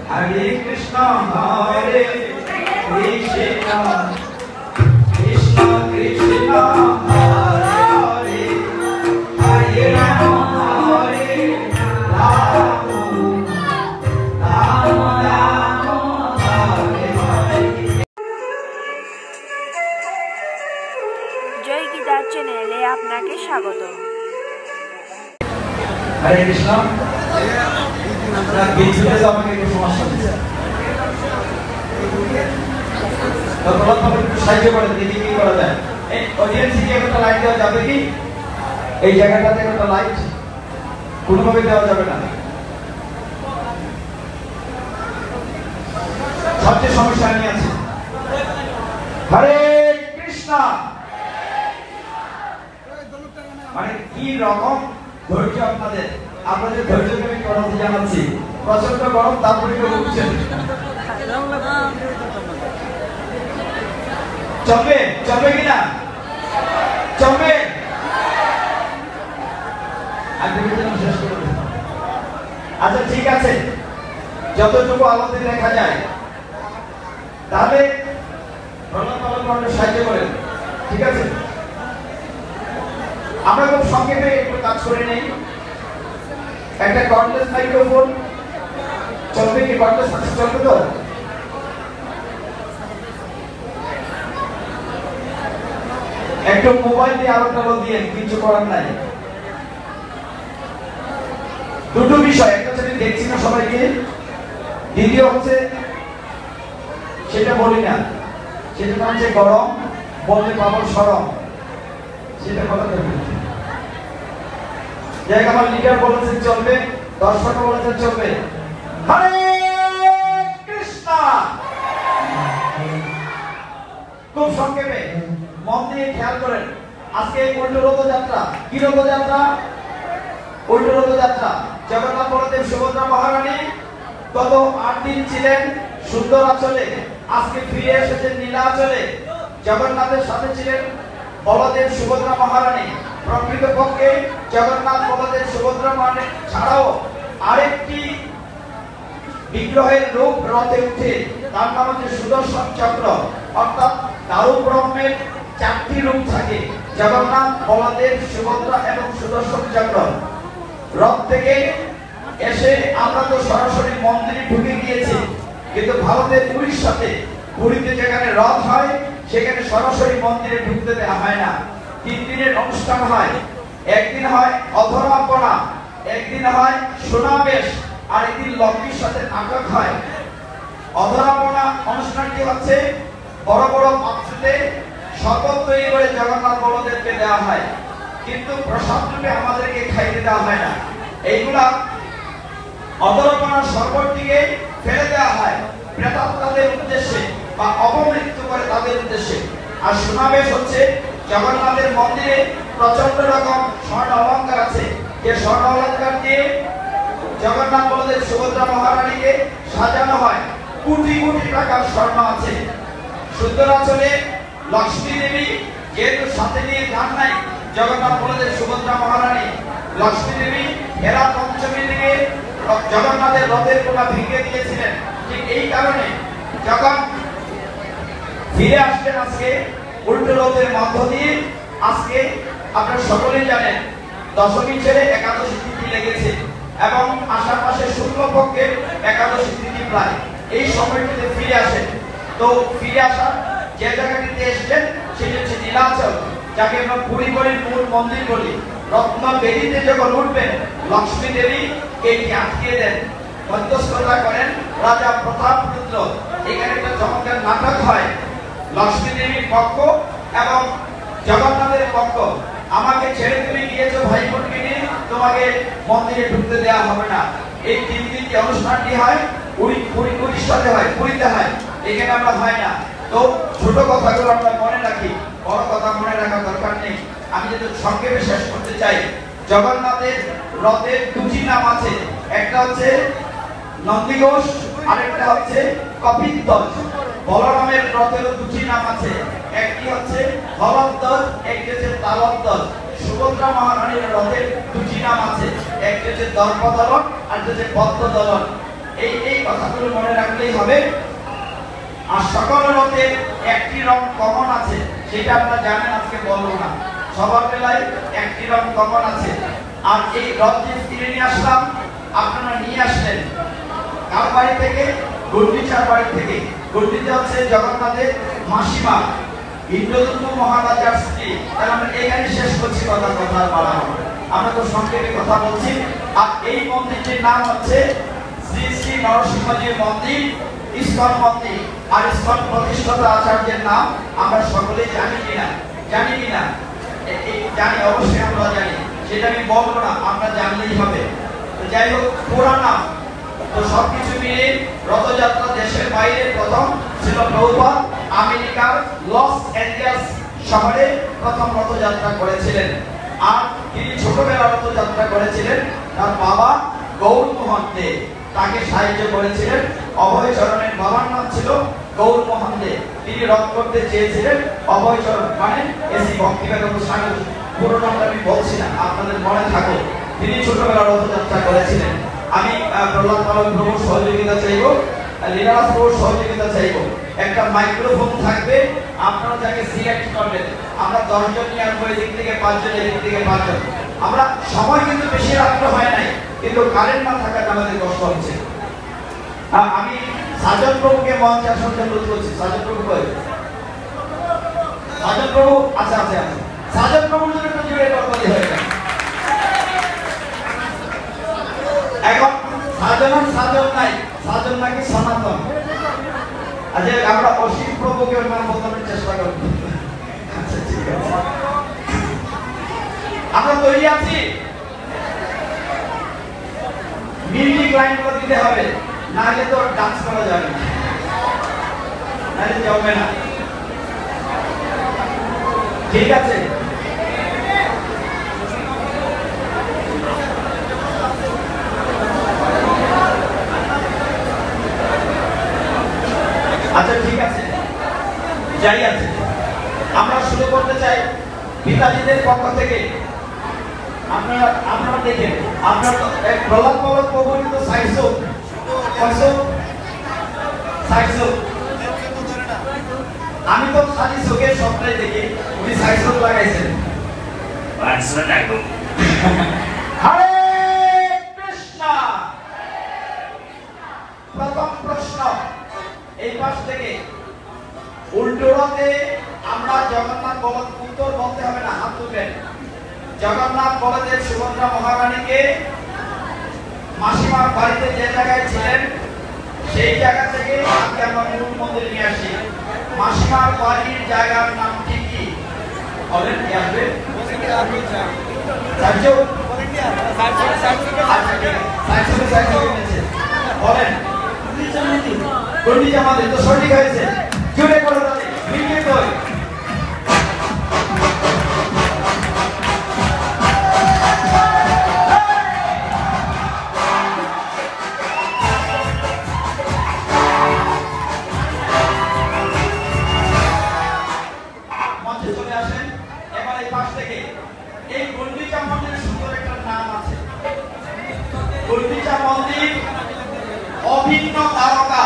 Hare Krishna, Hare Krishna, Krishna Krishna, Hare Hare, Hare Rama, Hare Rama, Rama Rama, Hare Hare. জয় গীতার চ্যানেলে আপনাকে স্বাগত। হরে কৃষ্ণ। আমরা গীতাতে আমাকে একটু সমস্যা হচ্ছে। তো প্রথমে একটু সাহায্য করে দিদি কি করা যায়? এই অডিয়েন্সে কি একটা লাইট দেওয়া যাবে কি? এই জায়গাটাতে একটা লাইট কোনোভাবে দেওয়া যাবে না। সবচেয়ে সমস্যা আমি আছি। হরে কৃষ্ণ। মানে কি রকম ধৈর্য আপনাদের, আপনাদের ধৈর্যকে আমি প্রণাম জানাচ্ছি। প্রচন্ড গরম, তারপরে কেউ উঠছেন। চলবে চলবে কিনা? চলবে। আচ্ছা ঠিক আছে, যতটুকু আমাদের দেখা যায় তাহলে সাহায্য করেন, ঠিক আছে? আমরা খুব সংক্ষেপে একটু কাজ করে নেই। একটা কর্ডলেস মাইক্রোফোন চলবে কি? কর্ডলেস চলবে তো? একটু মোবাইল দিয়ে আরো টালো দিয়ে কিছু করার নাই। দুটো বিষয়, একটা হচ্ছে দেখছি না সবাইকে, দ্বিতীয় হচ্ছে সেটা বলি না, সেটা হচ্ছে গরম, বললে পাবো সরম, সেটা কথা দেবে। যাই আমার লিডার বলেছেন চলবে, দর্শক বলেছেন চলবে। হরে কৃষ্ণ। খুব সংক্ষেপে মন দিয়ে খেয়াল করেন। আজকে উল্টো রথযাত্রা। কি রথযাত্রা? উল্টো রথযাত্রা। জগন্নাথ বলদেব সুভদ্রা মহারানী গত 8 দিন ছিলেন সুন্দর আচলে, আজকে ফিরে এসেছেন নীলাচলে। জগন্নাথের সাথে ছিলেন বলদেব সুভদ্রা মহারানী। প্রকৃতপক্ষে জগন্নাথ বলদেব সুভদ্রা মহারানী ছাড়াও আরেকটি বিগ্রহের রূপ রথে উঠে, তার নাম হচ্ছে সুদর্শন চক্র। অর্থাৎ দারু ব্রহ্মের 4টি রূপ থাকে, জগন্নাথ, বলদেব, সুভদ্রা এবং সুদর্শন চক্র। রথ থেকে এসে আমরা তো সরাসরি মন্দিরে ঢুকে গিয়েছি, কিন্তু ভারতের উড়িষ্যাতে পুরীতে যেখানে রথ হয় সেখানে সরাসরি মন্দিরে ঢুকতে দেওয়া হয় না। 3 দিনের অনুষ্ঠান হয়। একদিন হয় অধরাপনা, একদিন হয় সোনাবেশ, আর একদিন লক্ষ্মীর সাথে নাটক হয়। অধরাপনা অনুষ্ঠানটি হচ্ছে বড় বড় পাত্রে শপথ তৈরি করে জগন্নাথ বলদেবকে দেওয়া হয়, কিন্তু প্রসাদ রূপে আমাদেরকে খাইতে দেওয়া হয় না। এইগুলা অধরাপনার শরবতটিকে ফেলে দেওয়া হয় প্রেতাত্মাদের উদ্দেশ্যে বা অপমৃত্যু করে তাদের উদ্দেশ্যে। আর সোনাবেশ হচ্ছে জগন্নাথের মন্দিরে প্রচন্ড রকম স্বর্ণ অলঙ্কার আছে, যে স্বর্ণ অলঙ্কার দিয়ে জগন্নাথ বলদেব সুভদ্রা মহারানীকে সাজানো হয়। কোটি কোটি টাকার স্বর্ণ আছে। সুন্দরাচলে লক্ষ্মী দেবী যেহেতু সাথে নিয়ে যান নাই জগন্নাথ বলদেব সুভদ্রা মহারানী, লক্ষ্মী দেবী হেরা পঞ্চমী থেকে জগন্নাথের রথের কোনা ভেঙে দিয়েছিলেন। ঠিক এই কারণে যখন ফিরে আসবেন আজকে উল্টো রথের মধ্য দিয়ে, আজকে আপনারা সকলেই জানেন দশমী ছেড়ে একাদশী তিথি লেগেছে এবং আষাঢ় মাসের শুক্লপক্ষের একাদশী তিথি প্রায়। এই সময়টিতে ফিরে আসেন। তো ফিরে আসার যে জায়গাটিতে এসছেন সেটি হচ্ছে নীলাচল, যাকে আমরা পুরীর মূল মন্দির বলি। রত্ন বেদিতে যখন উঠবেন লক্ষ্মী দেবী এটি আটকিয়ে দেন, মধ্যস্থতা করেন রাজা প্রতাপরুদ্র। এখানে একটা চমৎকার নাটক হয়। লক্ষ্মী দেবীর পক্ষ এবং জগন্নাথের পক্ষ, আমাকে ছেড়ে তুমি গিয়েছো ভাই বোনকে নিয়ে, তোমাকে মন্দিরে ঢুকতে দেওয়া হবে না। এই 3 দিন যে অনুষ্ঠানটি হয় উড়িষ্যাতে হয়, পুরীতে হয়, এখানে আমরা হয় না। তো ছোট কথাগুলো আমরা মনে রাখি, বড় কথা মনে রাখার দরকার নেই। আমি যদি সংক্ষেপে শেষ করতে চাই, জগন্নাথের রথের 2টি নাম আছে, একটা হচ্ছে নন্দিঘোষ, আরেকটা হচ্ছে কপিধ্বজ। বলরামের রথেরও 2টি নাম আছে, একটি হচ্ছে হলধ্বজ, একটি হচ্ছে তালধ্বজ। সুভদ্রা মহারানীর রথের 2টি নাম আছে, একটি হচ্ছে দর্পদলন আর একটা হচ্ছে পদ্মদলন। এই কথাগুলো মনে রাখলেই হবে। আর সকল রথের একটি রং কমন আছে, সেটা আপনারা জানেন, আজকে বলবো না। সবার বেলায় একটি রং কমন আছে। আর এই রথ যে ফিরে নিয়ে আসলাম, আপনারা নিয়ে আসলেন কার বাড়ি থেকে? গুন্ডিচার বাড়ি থেকে। গুন্ডিচা হচ্ছে জগন্নাথের মাসিমা, ইন্দ্রদূত মহারাজার স্ত্রী। তাহলে আমরা এখানে শেষ করছি কথা বাড়াবো, আমরা তো সংক্ষেপে কথা বলছি। আর এই মন্দিরটির নাম হচ্ছে শ্রী শ্রী নরসিংহজির মন্দির, ইস্কন মন্দির। আর ইস্কন প্রতিষ্ঠাতা আচার্যের নাম আমরা সকলেই জানি কিনা? জানি কিনা? জানি, অবশ্যই আমরা জানি, সেটা আমি বলবো না, আমরা জানলেই হবে। যাই হোক, পুরা নাম তো সবকিছু মিলে রথযাত্রা দেশের বাইরে প্রথম ছিল প্রভুপাদ আমেরিকার লস অ্যাঞ্জেলস শহরে প্রথম রথযাত্রা করেছিলেন। আর তিনি ছোটবেলা রথযাত্রা করেছিলেন, তার বাবা গৌরমোহন দে তাকে সাহায্য করেছিলেন। অভয়চরণের বাবার নাম ছিল গৌরমোহন দে। তিনি রথ করতে চেয়েছিলেন, অভয়চরণ মানে এসি ভক্তিবেদান্ত স্বামী, পুরো নামটা আমি বলছি না, আপনাদের মনে থাকো। তিনি ছোটবেলা রথযাত্রা করেছিলেন। আমি প্রহ্লাদ পালক প্রভুর সহযোগিতা চাইব, লীলারাজ প্রভুর সহযোগিতা চাইব। একটা মাইক্রোফোন থাকবে, আপনারা যাকে সিলেক্ট করবেন, আমরা 10 জন নিয়ে আসবো, এদিক থেকে 5 জন, এদিক থেকে 5 জন। আমরা সময় কিন্তু বেশি রাখতে হয় নাই, কিন্তু কারেন্ট না থাকাটা আমাদের কষ্ট হচ্ছে। আমি সাজন প্রভুকে মঞ্চে আসার জন্য অনুরোধ করছি। সাজন প্রভু কই? সাজন প্রভু আচ্ছা আচ্ছা আচ্ছা, সাজন প্রভুর জন্য একটু জোরে করতালি হয়ে গেল। এখন সাজন নাই, সাজন নাকি সনাতন। আচ্ছা, আমরা অসীম প্রভুকে নাম বলতে চেষ্টা করব। আচ্ছা ঠিক আছে, আমরা তৈরি আছি। মিউজিক লাইন করে দিতে হবে, না হলে তো ডান্স করা যাবে না, নাহলে যাবে না। ঠিক আছে, আচ্ছা ঠিক আছে, যাই আছে। আমরা শুরু করতে চাই পিতাজিদের পক্ষ থেকে। আপনারা দেখেন, আপনার প্রহ্লাদ পালক প্রভু কিন্তু সাইসো আমি তো খালি চোখের স্বপ্নে দেখি, উনি সাইসো লাগাইছেন। হরে কৃষ্ণ। প্রথম প্রশ্ন এই পাশ থেকে, উল্টো রথে আমরা জগন্নাথ বলদ, উত্তর বলতে হবে না, হাত তুলবেন। জগন্নাথ বলদেব সুভদ্রা মহারানীকে মাসিমার বাড়িতে যে জায়গায় ছিলেন, সেই জায়গা থেকে আজকে আমরা মূল মন্দির নিয়ে আসি। মাসিমার বাড়ির জায়গার নামটি কি বলেন? কি আসবে? বলেন। গুন্ডিচা মন্দির তো সঠিক হয়েছে, জুড়ে করে দাও, মিলিয়ে কই। মঞ্চে চলে আসেন। এবার এই পাশ থেকে, এই গুন্ডিচা মন্দিরের সুন্দর একটা নাম আছে। গুন্ডিচা মন্দির অভিন্ন তারকা।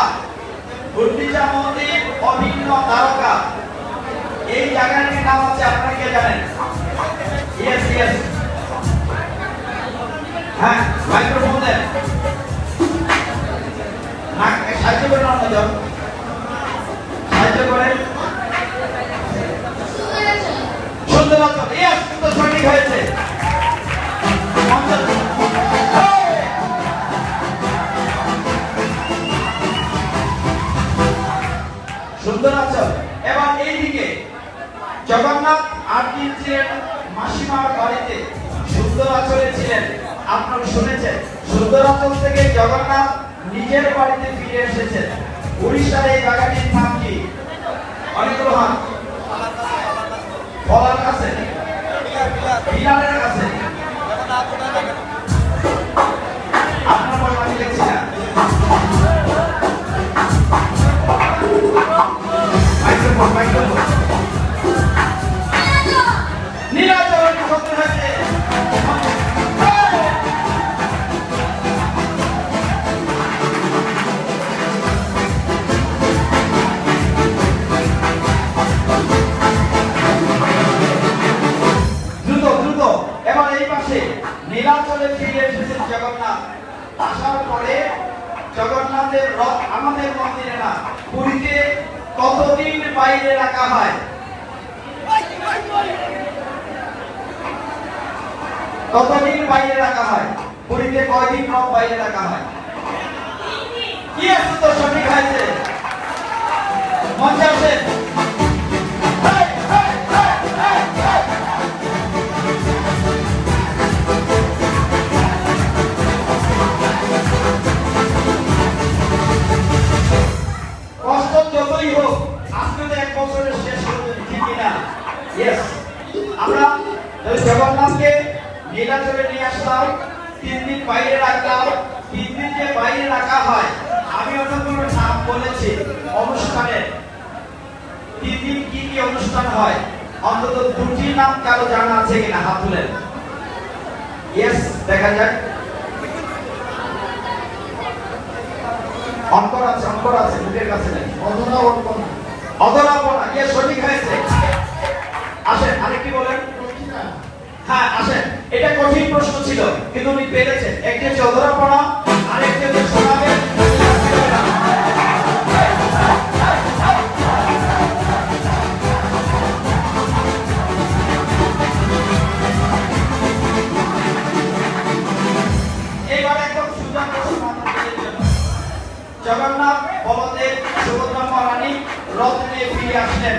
গুন্ডিচা মন্দির অভিন্ন তারকা। এই জায়গাটির নাম হচ্ছে, আপনারা কে জানেন? ইয়েস ইয়েস, হ্যাঁ, মাইক্রোফোন দেন না, সাহায্য করেন, অন্যজন সাহায্য করেন। সুন্দর আচরণ, ইয়েস, কিন্তু সঠিক হয়েছে। সুন্দর আচরণ। এবার এইদিকে জগন্নাথ 8 দিন ছিলেন মাসিমার বাড়িতে, সুন্দর আচরণে ছিলেন। আপনারা শুনেছেন, সুন্দর আচরণ থেকে জগন্নাথ নিজের বাড়িতে ফিরে এসেছেন। উড়িষ্যার এই জায়গাটির নাম কি? অনেকগুলো হাত, বলার কাছে, বিলারের কাছে। আপনার বল আমি দেখছি না। মাইক্রোফোন নীলাচরণ সত্য হয়েছে। জগন্নাথের রথ আমাদের মন্দিরে না, পুরীতে কতদিন বাইরে রাখা হয়? কতদিন বাইরে রাখা হয়? পুরীতে কয়দিন রথ বাইরে রাখা হয়? কি আছে তো সঠিক হয়েছে? মঞ্চে আসেন। কষ্ট যতই হোক, আজকে তো এক বছরের শেষ হচ্ছে, ঠিক কিনা? ইয়েস। আমরা জগন্নাথকে নীলাচলে নিয়ে আসলাম, 3 দিন বাইরে রাখলাম। 3 দিন যে বাইরে রাখা হয়, আমি অনেকগুলো নাম বলেছি অনুষ্ঠানের। 3 দিন কি কি অনুষ্ঠান হয়, অন্তত 2টি নাম কারো জানা আছে কিনা? হাত তুলেন। ইয়েস, দেখা যাক। অঙ্কর আছে বুকের কাছে নেই। অধরাপনা, ইয়ে সঠিক হয়েছে। আসেন, আরেকটি বলেন। হ্যাঁ আসেন, এটা কঠিন প্রশ্ন ছিল কিন্তু উনি পেরেছেন। একটি হচ্ছে অধরাপনা, আরেকটি হচ্ছে শোনাবেন। এইবার একদম সোজা প্রশ্ন আপনাদের জন্য। জগন্নাথ, বলদেব, সুভদ্রা মহারানী রথ নিয়ে ফিরে আসলেন।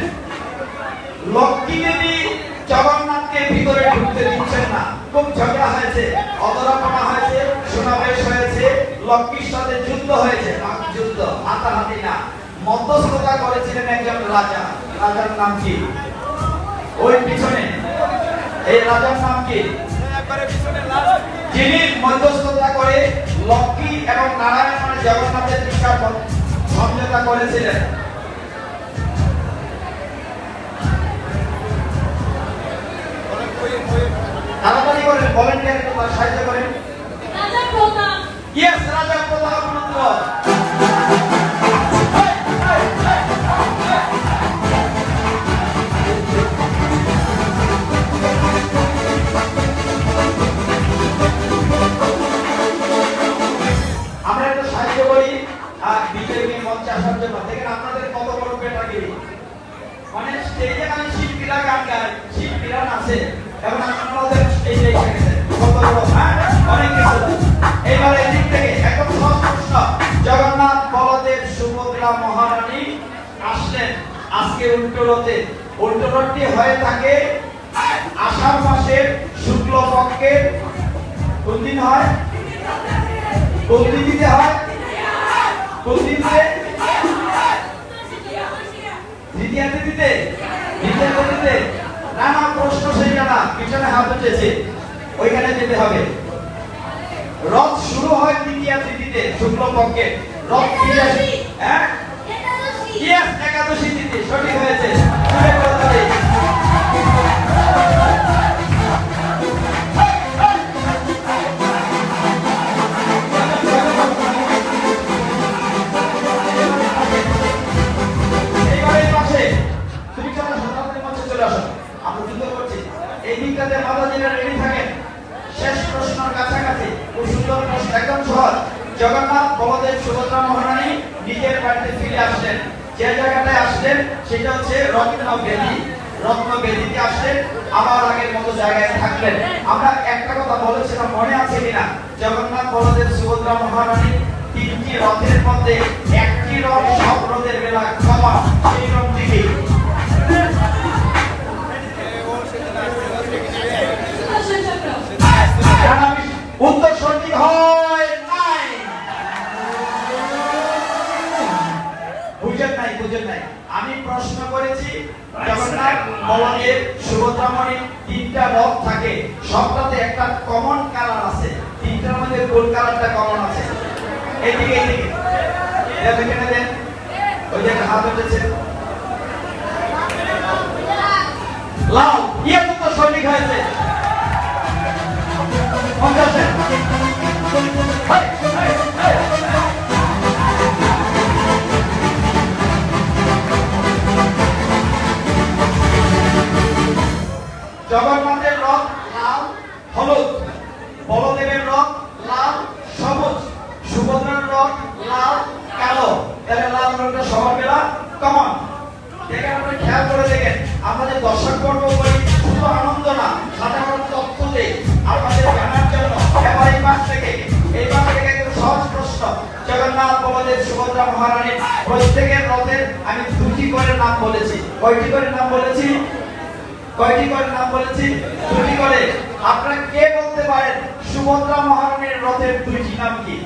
লক্ষ্মী দেবী জগন্নাথকে ভিতরে ঢুকতে দিচ্ছেন না, খুব ঝগড়া হয়েছে, অধরাপনা হয়েছে, সমাবেশ হয়েছে, লক্ষ্মীর সাথে যুদ্ধ হয়েছে। যুদ্ধ, হাতাহাতি না, মধ্যস্থতা করেছিলেন একজন রাজা। রাজার নাম কি? ওই পিছনে এই রাজার নাম কি? যিনি মধ্যস্থতা করে লক্ষ্মী এবং নারায়ণ মানে জগন্নাথের বিকাশ সমঝোতা করেছিলেন। তাড়াতাড়ি করেন, ভলেন্টিয়ার একটু সাহায্য করেন। রাজা প্রতাপ। ইয়েস, রাজা প্রতাপ রুদ্র। আমরা একটু সাহায্য করি আর বিজেপি মঞ্চে আসার জন্য। দেখেন আপনাদের কত বড় পেটাগিরি, মানে স্টেজে মানে শিল্পীরা গান গায়, শিল্পীরা নাচে এবং আপনাদের এই যে কত বড় অনেক কিছু। এইবার এই দিক থেকে একদম সহজ প্রশ্ন। জগন্নাথ, বলদেব, সুভদ্রা মহারানী আসলেন আজকে উল্টো রথে। উল্টো রথটি হয়ে থাকে আষাঢ় মাসের শুক্ল পক্ষের কোন দিন হয়? কোন তিথিতে হয়? কোন তিথিতে? দ্বিতীয় তিথিতে? দ্বিতীয় তিথিতে? না না, প্রশ্ন সেইটা না, পিছনে হাত উঠেছে, ওইখানে যেতে হবে। রথ শুরু হয় দ্বিতীয় তিথিতে শুক্ল পক্ষে। রথ ফিরে আসে হ্যাঁ, ইয়েস, একাদশী তিথি, সঠিক হয়েছে। এই দিকটাতে মাতাজিরা রেডি থাকেন। শেষ প্রশ্নের কাছাকাছি, খুব সুন্দর প্রশ্ন, একদম সহজ। জগন্নাথ, বলদেব, সুভদ্রা মহারানী নিজের বাড়িতে ফিরে আসলেন। যে জায়গাটায় আসলেন সেটা হচ্ছে রত্নবেদী। রত্নবেদীতে আসলেন, আবার আগের মতো জায়গায় থাকলেন। আমরা একটা কথা বলেছিলাম, মনে আছে কিনা? জগন্নাথ, বলদেব, সুভদ্রা মহারানী 3টি রথের মধ্যে একটি রথ সব রথের বেলা ক্ষমা, সেই রথটি কি? উত্তর সঠিক হয় নাই। বুঝেন নাই। আমি প্রশ্ন করেছি জগন্নাথ, বলদেব, সুভদ্রা মহারানী 3টা রথ থাকে, সবটাতে একটা কমন কালার আছে। 3টার মধ্যে কোন কালারটা কমন আছে? এইদিকে এখানে দেন, ওই যে হাত উঠেছে লাল। ইয়ে তো সঠিক হয়েছে। জগন্নাথের রথ লাল হলুদ, বলদেবের রথ লাল সবুজ, সুভদ্রার রথ লাল তাহলে লাল রংটা সবার বেলা কমন। দেখেন আপনারা খেয়াল করে দেখেন, আমরা যে দর্শক পর্ব করি শুধু আনন্দ না, সাথে আমরা তথ্য দেই আপনাদের জানার জন্য। এবার এই মাস থেকে একটু সহজ প্রশ্ন। জগন্নাথ বলদেব সুভদ্রা মহারানী প্রত্যেকের রথের আমি দুটি করে নাম বলেছি। কয়টি করে নাম বলেছি? কয়টি করে নাম বলেছি? দুটি করে। আপনারা কে বলতে পারেন সুভদ্রা মহারানীর রথের দুইটি নাম কি?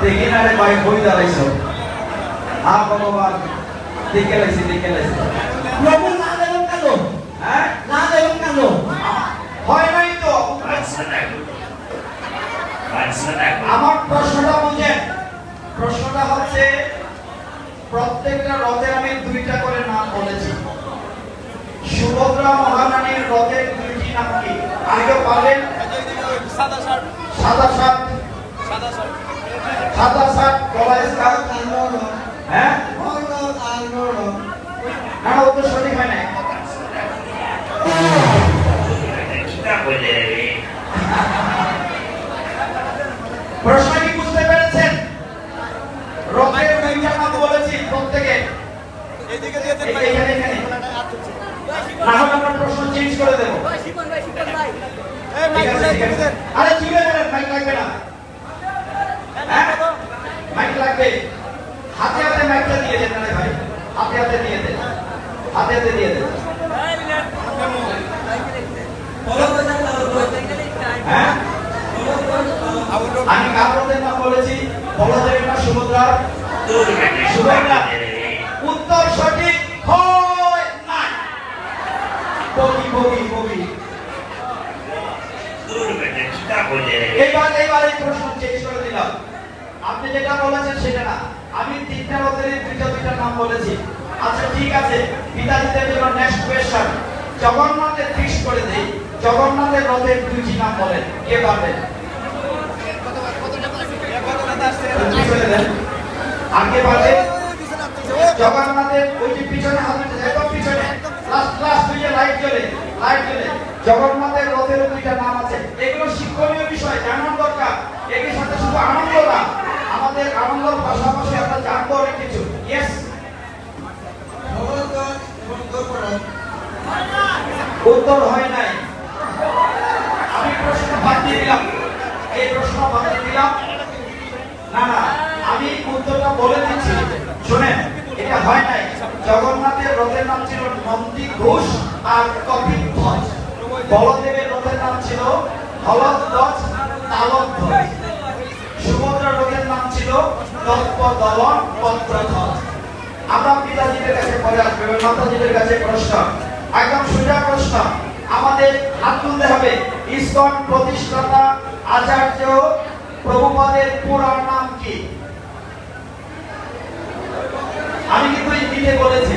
দেখি না রে ভাই, বই দাঁড়াইছো। ভগবান, দেখে লাইছি। প্রভু না দেবেন কেন? হ্যাঁ, না দেবেন কেন? হয় নাই তো। আমার প্রশ্নটা বুঝেন। প্রশ্নটা হচ্ছে প্রত্যেকটা রথের আমি দুইটা করে নাম বলেছি। সুভদ্রা মহারানীর রথের দুইটি নাম কি? আগে পারলেন? সাদা শার্ট, গলায় স্কার্ফ। হ্যাঁ, না ও তো সঠিক হয় নাই। প্রশ্ন কি বুঝতে পেরেছেন? রথের দুইটা নাম বলেছি প্রত্যেকে। এখানে না হলে আমরা প্রশ্ন চেঞ্জ করে দেব। আরে ঠিক আছে, মাইক লাগবে না। হ্যাঁ, মাইক লাগবে। হাতে মাইকটা দিয়ে দেন না ভাই, হাতে দিয়ে দেন। হ্যাঁ, আমি কাপড়দের নাম বলেছি, বলদেবের না সুভদ্রার? সুভদ্রা। উত্তর সঠিক হয় না। বগি। এইবার এই প্রশ্ন চেঞ্জ করে দিলাম। আপনি যেটা বলেছেন সেটা না, আমি তিনটা রথের দুইটা নাম বলেছি। আচ্ছা ঠিক আছে, পিতাজিদের জন্য নেক্সট কোয়েশ্চন। জগন্নাথের ফিক্স করে দেই, জগন্নাথের রথের দুইটি নাম বলেন, কে পারবেন? আগে পারবে জগন্নাথের ওই যে পিছনে হাত উঠেছে, একদম পিছনে লাস্ট ওই যে লাইট জ্বলে। জগন্নাথের রথের দুইটা নাম আছে। এগুলো শিক্ষণীয় বিষয়, জানার দরকার। এর সাথে শুধু আনন্দ না, আমাদের আনন্দের পাশাপাশি আমরা জানবো অনেক কিছু। ইয়েস, উত্তর হয় নাই। আমি প্রশ্ন বাদ দিয়ে দিলাম, এই প্রশ্ন বাদ দিয়ে দিলাম। না, আমি উত্তরটা বলে দিচ্ছি, শুনেন। এটা হয় নাই। জগন্নাথের রথের নাম ছিল নন্দী ঘোষ আর কপিধ্বজ। বলদেবের রথের নাম ছিল হলধ্বজ তালধ্বজ। সুভদ্রার রথের নাম ছিল দর্পদলন পত্রধ্বজ। আমরা পিতাজিদের কাছে পরে আসবে, মাতাজিদের কাছে প্রশ্ন, একদম সোজা প্রশ্ন। আমাদের হাত তুলতে হবে। ইসকন প্রতিষ্ঠাতা আচার্য প্রভুপাদের পুরা নাম কি? আমি কিন্তু ইংলিশে বলেছি।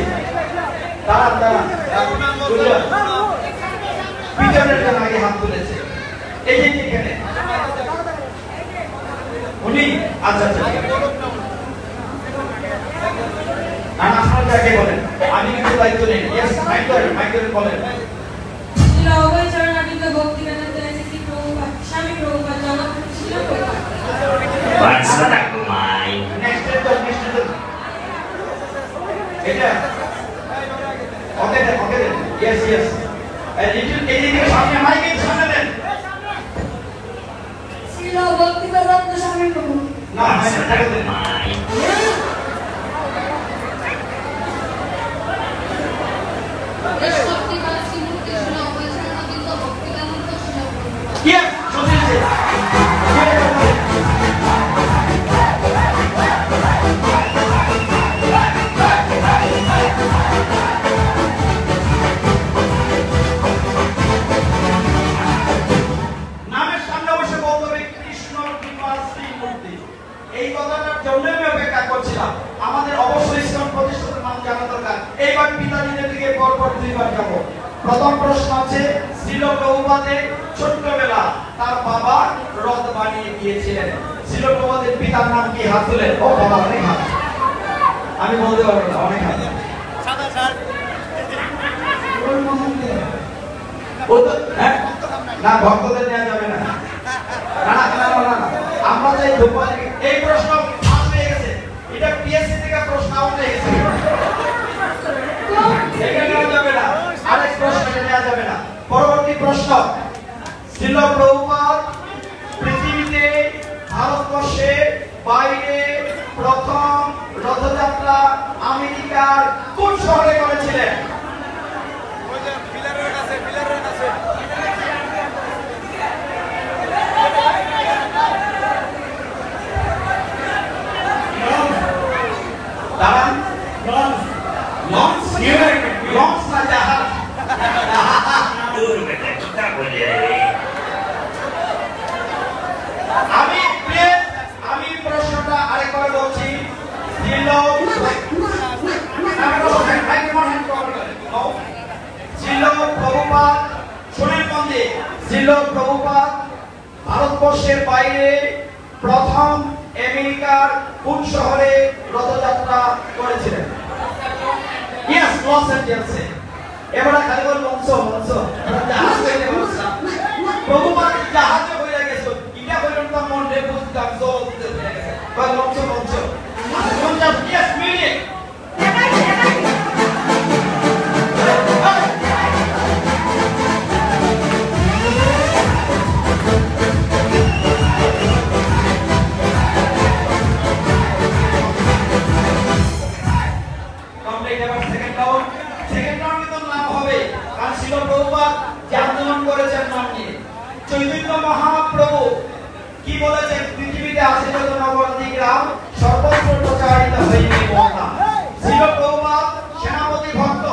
দাঁড়ান, পিছনের জন আগে হাত তুলেছে। এই যে এখানে উনি। আচ্ছা, আপনার কাকে বলেন? আমি কিন্তু দায়িত্ব নেই। ইয়েস, মাইক ধরে বলেন। এটা ওকে দেন। ইয়েস, এই সামনে মাইকের সামনে দেন। না, এই কথাটার জন্য আমি অপেক্ষা করছিলাম। আমাদের অবশ্যই ইসলাম প্রতিষ্ঠানের নাম জানা দরকার। এইবার পিতাজিদের দিকে পরপর দুইবার যাব। প্রথম প্রশ্ন আছে, শ্রীল প্রভুপাদের ছোট্টবেলা তার বাবা রথ বানিয়ে দিয়েছিলেন। শ্রীল প্রভুপাদের পিতার নাম কি? হাত তুলে। ও বাবা, অনেক হাত। আমি বলতে পারবো না, অনেক হাত। সাদা শার্ট। ও তো হ্যাঁ, না ভক্তদের নেওয়া যাবে না। না, বাইরে প্রথম রথযাত্রা আমেরিকার কোন শহরে করেছিলেন? দাঁড়ান, লঞ্চ লঞ্চ না জাহাজ? আমি প্রশ্নটা আরেকবার বলছি। ভারতবর্ষের বাইরে প্রথম আমেরিকার কোন শহরে রথযাত্রা করেছিলেন? ইয়েস, লস অ্যাঞ্জেলেসে। এবারে খালি বল লঞ্চ লঞ্চ জাহাজ হইলে বলছা প্রভুপাদ জাহাজে হইয়া গেছে, এটা হইল তো মন রে বুঝতাম জলতে হয়ে গেছে বা launch launch launch. Yes, minute Chaitanya Mahaprabhu কি বলেছেন? পৃথিবীতে আছে যত নবরতি গ্রাম সর্বত্র প্রচারিত হইবে বন্যা। ছিল প্রভুপাদ সেনাপতি ভক্ত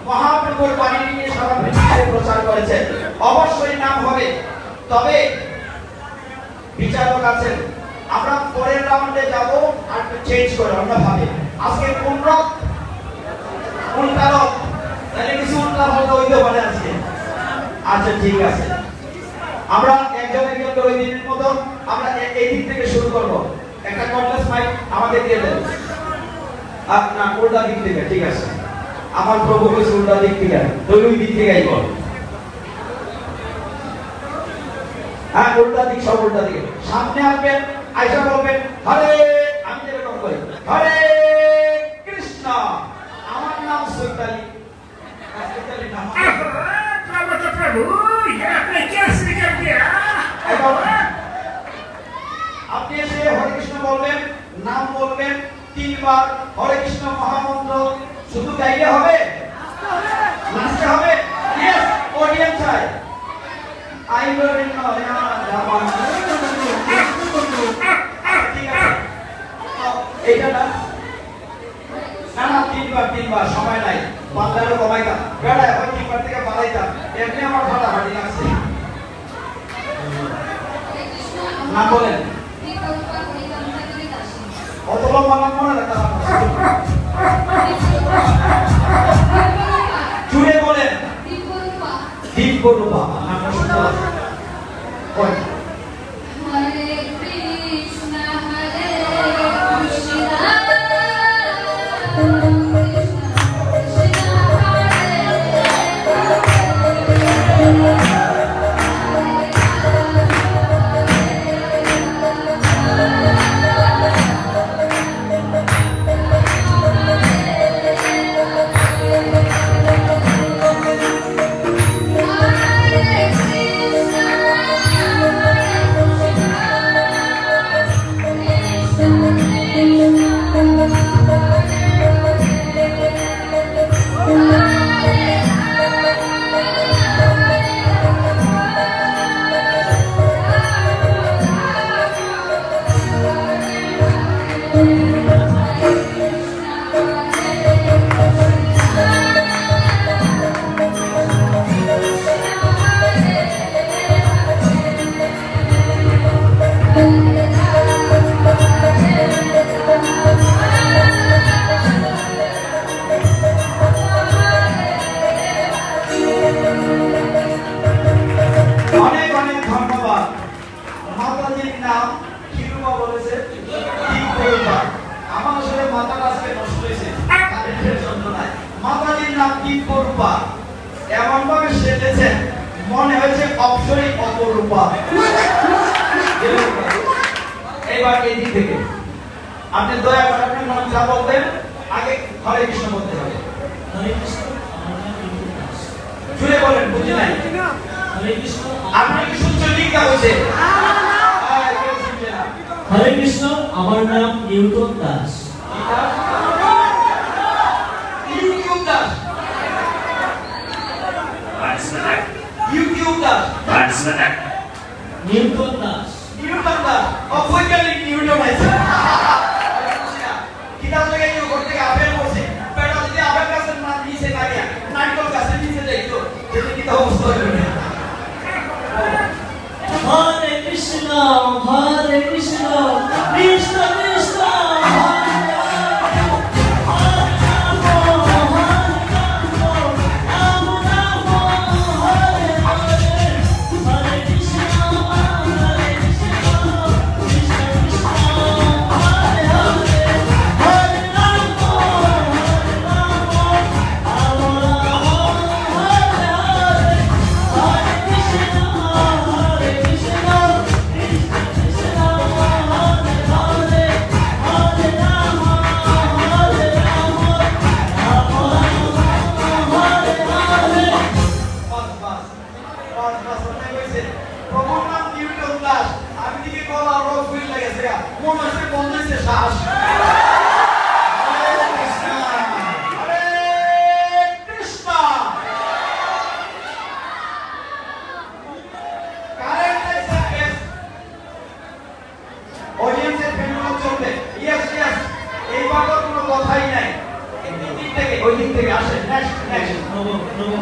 মহাপ্রভুর বাণী নিয়ে সারা পৃথিবীতে প্রচার করেছেন, অবশ্যই নাম হবে। তবে বিচারক আছেন, আমরা পরের রাউন্ডে যাব আর একটু চেঞ্জ করে অন্যভাবে। আজকে কোন রথ উল্টা রথ, তাহলে কিছু উল্টা পাল্টা হইতে পারে আজকে। আচ্ছা ঠিক আছে, আমরা একজন একজন করে দিনের মতো আমরা এই দিক থেকে শুরু করব। একটা কমপ্লেক্স মাইক আমাদের দিয়ে দেন। না, উল্টা দিক থেকে, ঠিক আছে। আমার প্রভু কইছে উল্টা দিক থেকে, দুই দিক থেকেই বল। হ্যাঁ, উল্টা দিক, সব উল্টা দিকে। সামনে আসবেন, আয়সা বলবেন হরে, আমি যেরকম করি হরে কৃষ্ণ, আমার নাম সৈতালি। সৈতালি নাম আপনি এসে হরে কৃষ্ণ বলবেন, নাম বলবেন 3 বার। হরে কৃষ্ণ মহামন্ত্র শুধু গাইলে হবে? নাচতে হবে? ইয়েস, অডিয়েন্স চাই। আই উইল নট জামান। ঠিক আছে, এইটা না না না, 3 বার সময় নাই, বাংলারও কমাইতাম বেড়া, এখন 3 বার থেকে বাড়াইতাম, এমনি আমার ফাটাফাটি লাগছে। নাম বলেন, অত লম্বা নাম মনে রাখতাম। জুড়ে বলেন দিব্যরূপা। নামটা সুন্দর আছে। হরে কৃষ্ণ হরে কৃষ্ণ এমন ভাবে সেজেছেন মনে হয়েছে অপসরী অপরূপা। এইবার এই দিক থেকে আপনি দয়া করে আপনি মনে যা বলবেন, আগে হরে কৃষ্ণ বলতে হবে। হরে কৃষ্ণ, জুড়ে বলেন, বুঝি নাই। হরে কৃষ্ণ, আপনি কি শুনছেন? ঠিক আছে, হরে কৃষ্ণ, আমার নাম Newton Das. YouTube Das. YouTube Das. Newton Das. Newton Das. বৈজ্ঞানিক নিউটন আছে। কিতাব থেকে ইউ করতে আপেল বসে। পেটা যদি আপেল গাছের না নিচে লাগিয়া নারকেল গাছের নিচে যাইতো যদি কিতাব অবস্থা হইতো। হরে কৃষ্ণ হরে কৃষ্ণ কৃষ্ণ কৃষ্ণ হরে হরে রাম রাম হরে হরে হরে কৃষ্ণ কৃষ্ণ কৃষ্ণ হরে হরে হরে রাম প্রভুর নাম নিউটন দাস। আমি দিকে গলা রোগ হয়ে লেগেছে মনে হচ্ছে বন্ধ হয়েছে শ্বাস। হরে কৃষ্ণ হরে কৃষ্ণ। কারেন্ট এক্সপ্রেস অডিয়েন্সের পেন্ডুলাম চলবে। ইয়েস ইয়েস এই বাবার কোনো কথাই নাই। এই দিক থেকে ওই দিক থেকে আসে। নেক্সট নেক্সট নবো নবো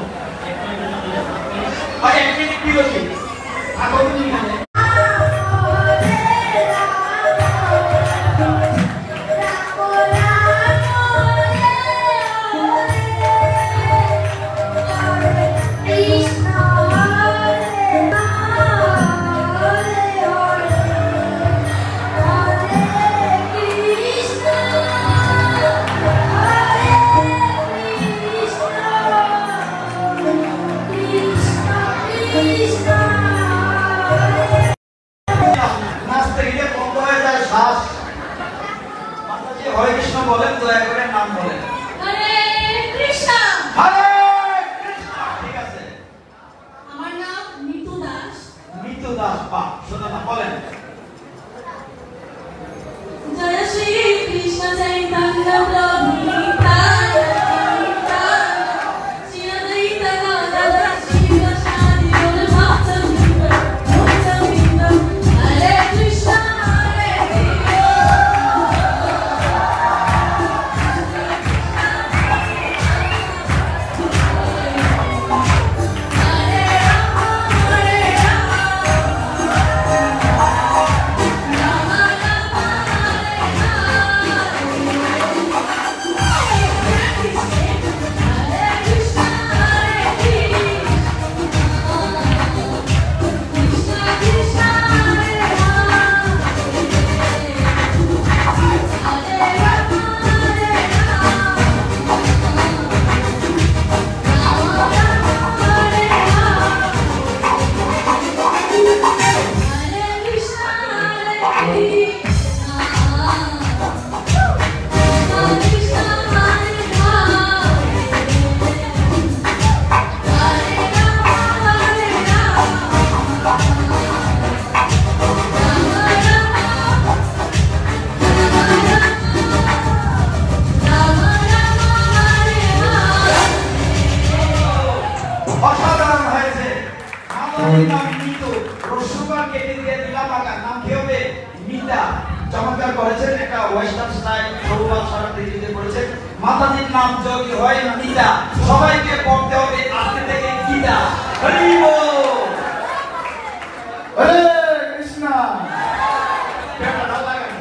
আর এক মিনিট বিরতি। আগত নিয়ে নাচতে গিয়ে বন্ধ হয়ে যায় শ্বাস। মাতাজি হরে কৃষ্ণ বলেন, দয়া করে নাম বলেন। হরে কৃষ্ণ। হরে কৃষ্ণ। ঠিক আছে। আমার নাম মিতু দাস। মিতু দাস। বাহ, শোনো না বলেন। জয় শ্রী কৃষ্ণ চৈতন্য প্রভু নিত্যানন্দ শ্রী অদ্বৈত গদাধর শিবসাদি গৌর ভক্তবৃন্দ ভক্তবৃন্দ। হরে কৃষ্ণ হরে কৃষ্ণ হরে রাম হরে রাম রাম রাম অসাধারণ হয়েছে। মাতাজির নাম মিতু। রসুবা কেটে দিয়ে দিলাম আকার। নাম কি হবে? মিতা। চমৎকার করেছেন। একটা ওয়েস্টার্ন স্টাইল সৌভাগ সারা পৃথিবীতে করেছেন। মাতাজির নাম যদি হয় মিতা, সবাইকে পড়তে হবে আজকে থেকে গীতা। হরি বল। হরে কৃষ্ণ। পেটটা ঢাল লাগান।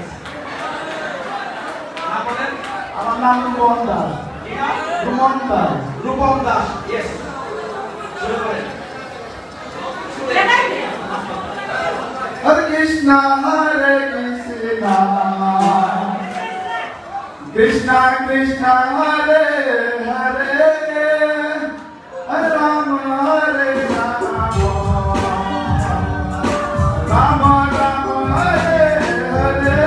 নাম বলেন। আমার নাম রূপম দাস। কি নাম? রূপম দাস। রূপম দাস। ইয়েস। শুরু করেন। হরে কৃষ্ণ হরে কৃষ্ণ কৃষ্ণ কৃষ্ণ হরে হরে হরে রাম হরে রাম রাম রাম হরে হরে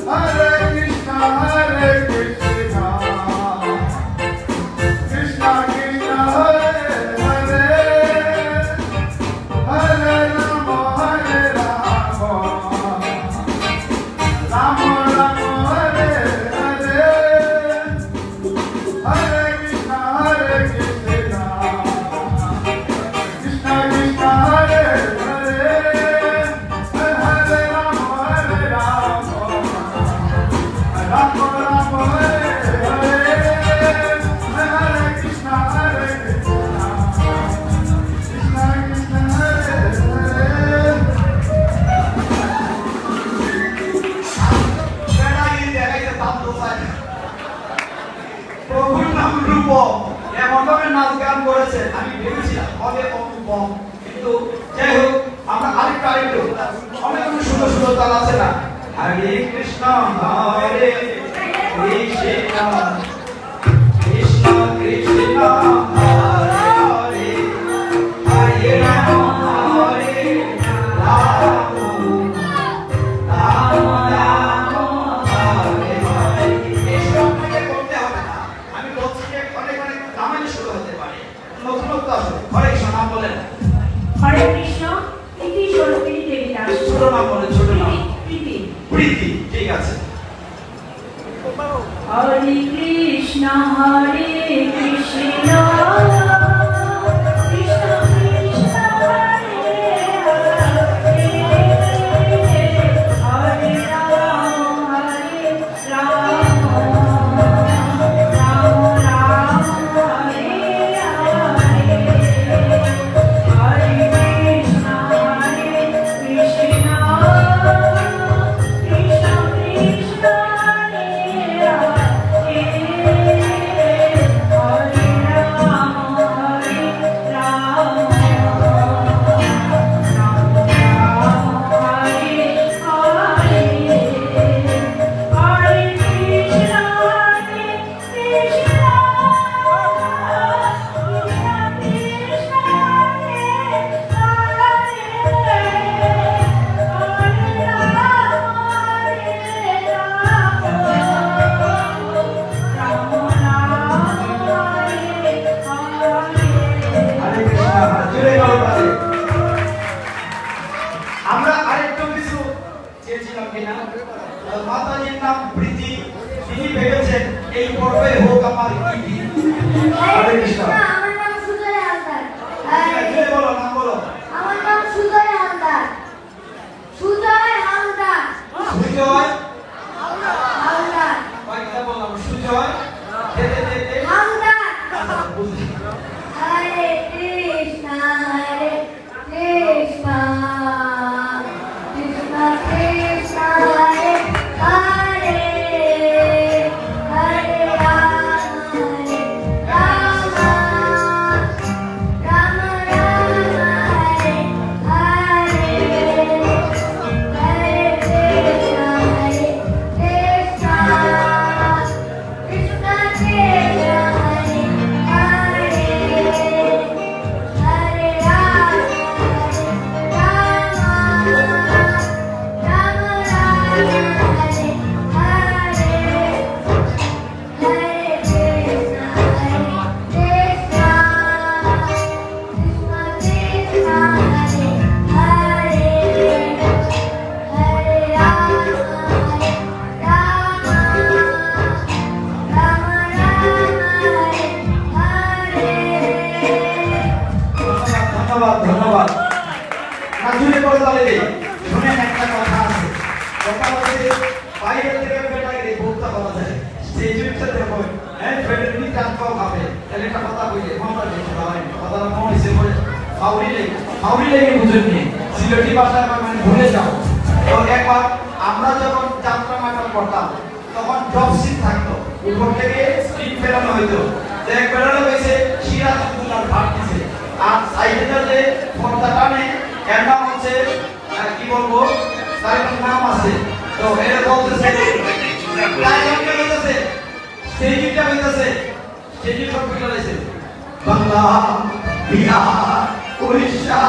হরে কৃষ্ণ কৃষ্ণ কৃষ্ণ কৃষ্ণ হরে হরে হরে রাম আরেকটু অনেক সুন্দর সুন্দর তাল আছে না হরে কৃষ্ণ হরে কৃষ্ণ কৃষ্ণ কৃষ্ণ হরে হরে হরে রাম হরে রাম রাম রাম হরে হরে এই সবটাকে করতে হবে না আমি বলছি যে অনেক অনেক নামে শুরু হতে পারে নতুনত্ব আছে হরে কৃষ্ণ নাম বলেন হরে কৃষ্ণ প্রীতি স্বরূপিণী দেবী দাস ছোট নাম বলেন ছোট নাম প্রীতি প্রীতি ঠিক আছে হরে কৃষ্ণ কৃষ্ণ কৃষ্ণ হরে হরে হরে রাম রাম রাম হরে হরে হরে কৃষ্ণ কৃষ্ণ কৃষ্ণ কৃষ্ণ আমরা আরেকটু কিছু চেয়েছিলাম কিনা মাতাজির নাম প্রীতি তিনি ভেবেছেন এই পর্বে হোক আমার ইতি হরে কৃষ্ণ আমার নাম সুজয় হালদার কে বলো নাম বলো আমার নাম সুজয় হালদার সুজয় হালদার সুজয় হালদার কয়েকটা বললাম সুজয় দে দে দে দে হালদার বুঝলি হরে কৃষ্ণ কৃষ্ণ কৃষ্ণ হরে হরে হরে রাম রাম রাম রাম হরে হরে হরে কৃষ্ণ কৃষ্ণ কৃষ্ণ হরে হরে হরে রাম রাম রাম হরে হরে হরে কৃষ্ণ কৃষ্ণ কৃষ্ণ কৃষ্ণ হরে হরে রাম রাম রাম ধন্যবাদ ধন্যবাদ নাচুরে করে তাহলে শুনেন একটা কথা আছে কথা হচ্ছে বাইরে থেকে বেটাকে বলতে বলা যায় সেই জিনিসটা দেখো হ্যাঁ ফেডারেলি ট্রান্সফার হবে তাহলে একটা কথা বলি আমরা দেখতে পাই কথাটা মনে হইছে বলে ফাউরি লেগে বুঝেননি সিলেটি ভাষায় মানে ভুলে যাও তো একবার আমরা যখন যাত্রা নাটক করতাম তখন ড্রপ সিট থাকতো উপর থেকে স্ক্রিন ফেরানো হইতো তো এক বেরোনো হয়েছে সিরাজ আব্দুল্লাহর ভাগ দিছে আর সাইডে যে পর্দা টানে এর নাম হচ্ছে কি বলবো তার একটা নাম আছে তো এর বলতেছে ডায়লগটা বলতেছে স্টেজটা বলতেছে স্টেজ সব ফিরে রয়েছে বাংলা বিহার উড়িষ্যা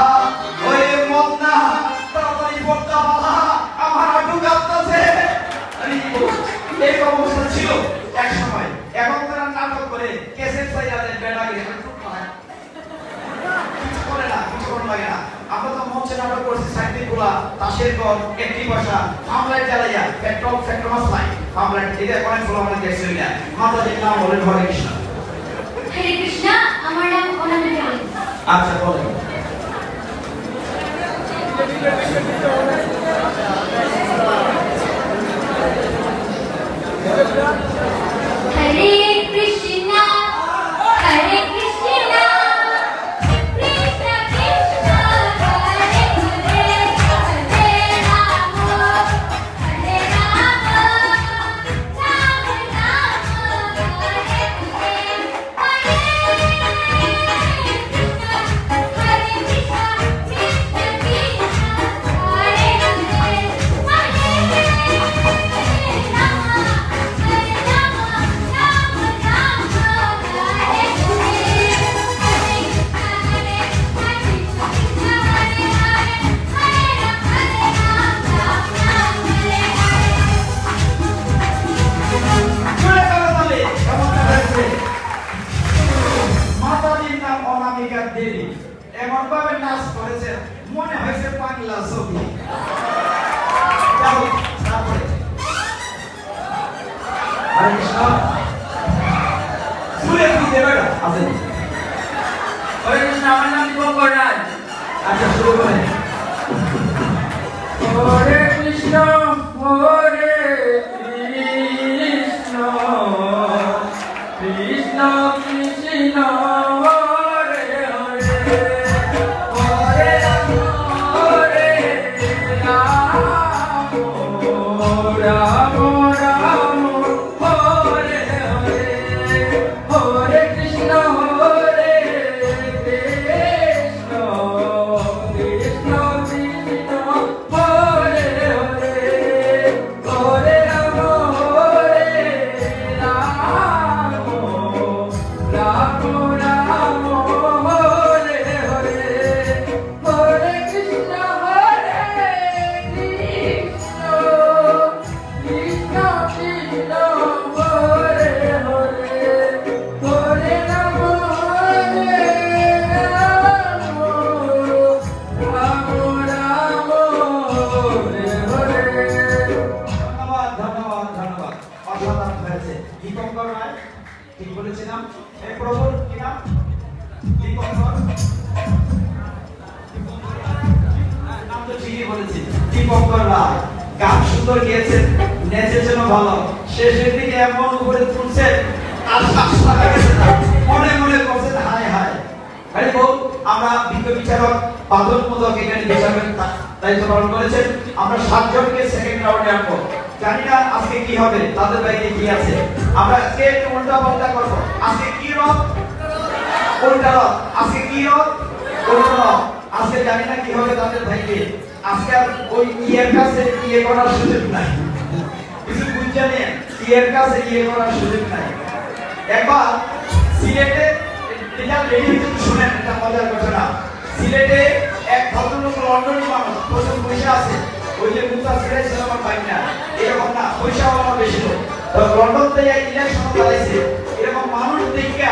ওই মদনা তাড়াতাড়ি পর্দা বাঁধা আমার হাঁটু কাঁপতেছে এই অবস্থা ছিল এক সময় এখন তারা নাটক করে কেসেট সাইয়াদের বেড়াগে কিছু করে না কিছু করে লাগে না আমরা তো মঞ্চে নাটক করছি সাইডে গুলা তাসের ঘর একটি পয়সা আমলাইট জ্বালাইয়া পেট্রোল ফ্যাক্টমাস লাই আমলাইট এটা অনেক ফলো আমাদের দেশে না মাতাজির নাম বলেন হরে কৃষ্ণ হরে কৃষ্ণ আমার নাম অনামিকা আচ্ছা বলেন হরে কৃষ্ণ হরে কৃষ্ণ কৃষ্ণ কৃষ্ণ হরে হরে হরে রাম হরে রাম রাম রাম হরে হরে হরে কৃষ্ণ হরে কৃষ্ণ কৃষ্ণ কৃষ্ণ শুরু করেন। হরে কৃষ্ণ হরে কৃষ্ণ কৃষ্ণ কৃষ্ণ হরে হরে হরে রাম হরে রাম রাম রাম হরে হরে হরে কৃষ্ণ হরে কৃষ্ণ কৃষ্ণ কৃষ্ণ হরে হরে হরে রাম হরে রাম রাম রাম হরে হরে হরে কৃষ্ণ হরে কৃষ্ণ কৃষ্ণ কৃষ্ণ হরে হরে হরে রাম হরে রাম রাম রাম হরে হরে। ধন্যবাদ ধন্যবাদ ধন্যবাদ, অসাধারণ হয়েছে। দীপঙ্কর রায়, ঠিক বলেছিলাম? এই প্রভুর কি নাম? দীপঙ্কর, নাম তো ঠিকই বলেছি, দীপঙ্কর রায়। গান সুন্দর গিয়েছেন, নেচেছেন ভালো, শেষের দিকে এমন উপরে তুলছেন আর শ্বাস লাগা গেছে না, মনে মনে করছেন হায় হায়। হরি বল। আমরা বিজ্ঞ বিচারক বাদল মোদক এখানে বিচারকের দায়িত্ব পালন করেছেন। আমরা 7 জনকে সেকেন্ড রাউন্ডে আনবো। জানি না আজকে কি হবে, তাদের বাইরে কি আছে। আমরা আজকে একটু উল্টা পাল্টা করবো। আজকে কি রথ? উল্টা রথ। আজকে কি রথ? উল্টা রথ। আজকে জানি না কি হবে তাদের ভাইকে। আজকে আর ওই ইয়ের কাছে ইয়ে করার সুযোগ নাই, কিছু বুঝছেন? ইয়ের কাছে ইয়ে করার সুযোগ নাই। একবার সিলেটে শুনেন, একটা মজার ঘটনা। সিলেটে এক ভদ্রলোক লন্ডনী মানুষ, প্রচুর পয়সা আছে, ওই যে মুক্তা সিলেট ছিল আমার বাইক না, এরকম না, পয়সা আমার বেশি লোক। তো লন্ডন থেকে ইলেকশন চালাইছে, এরকম মানুষ দেখে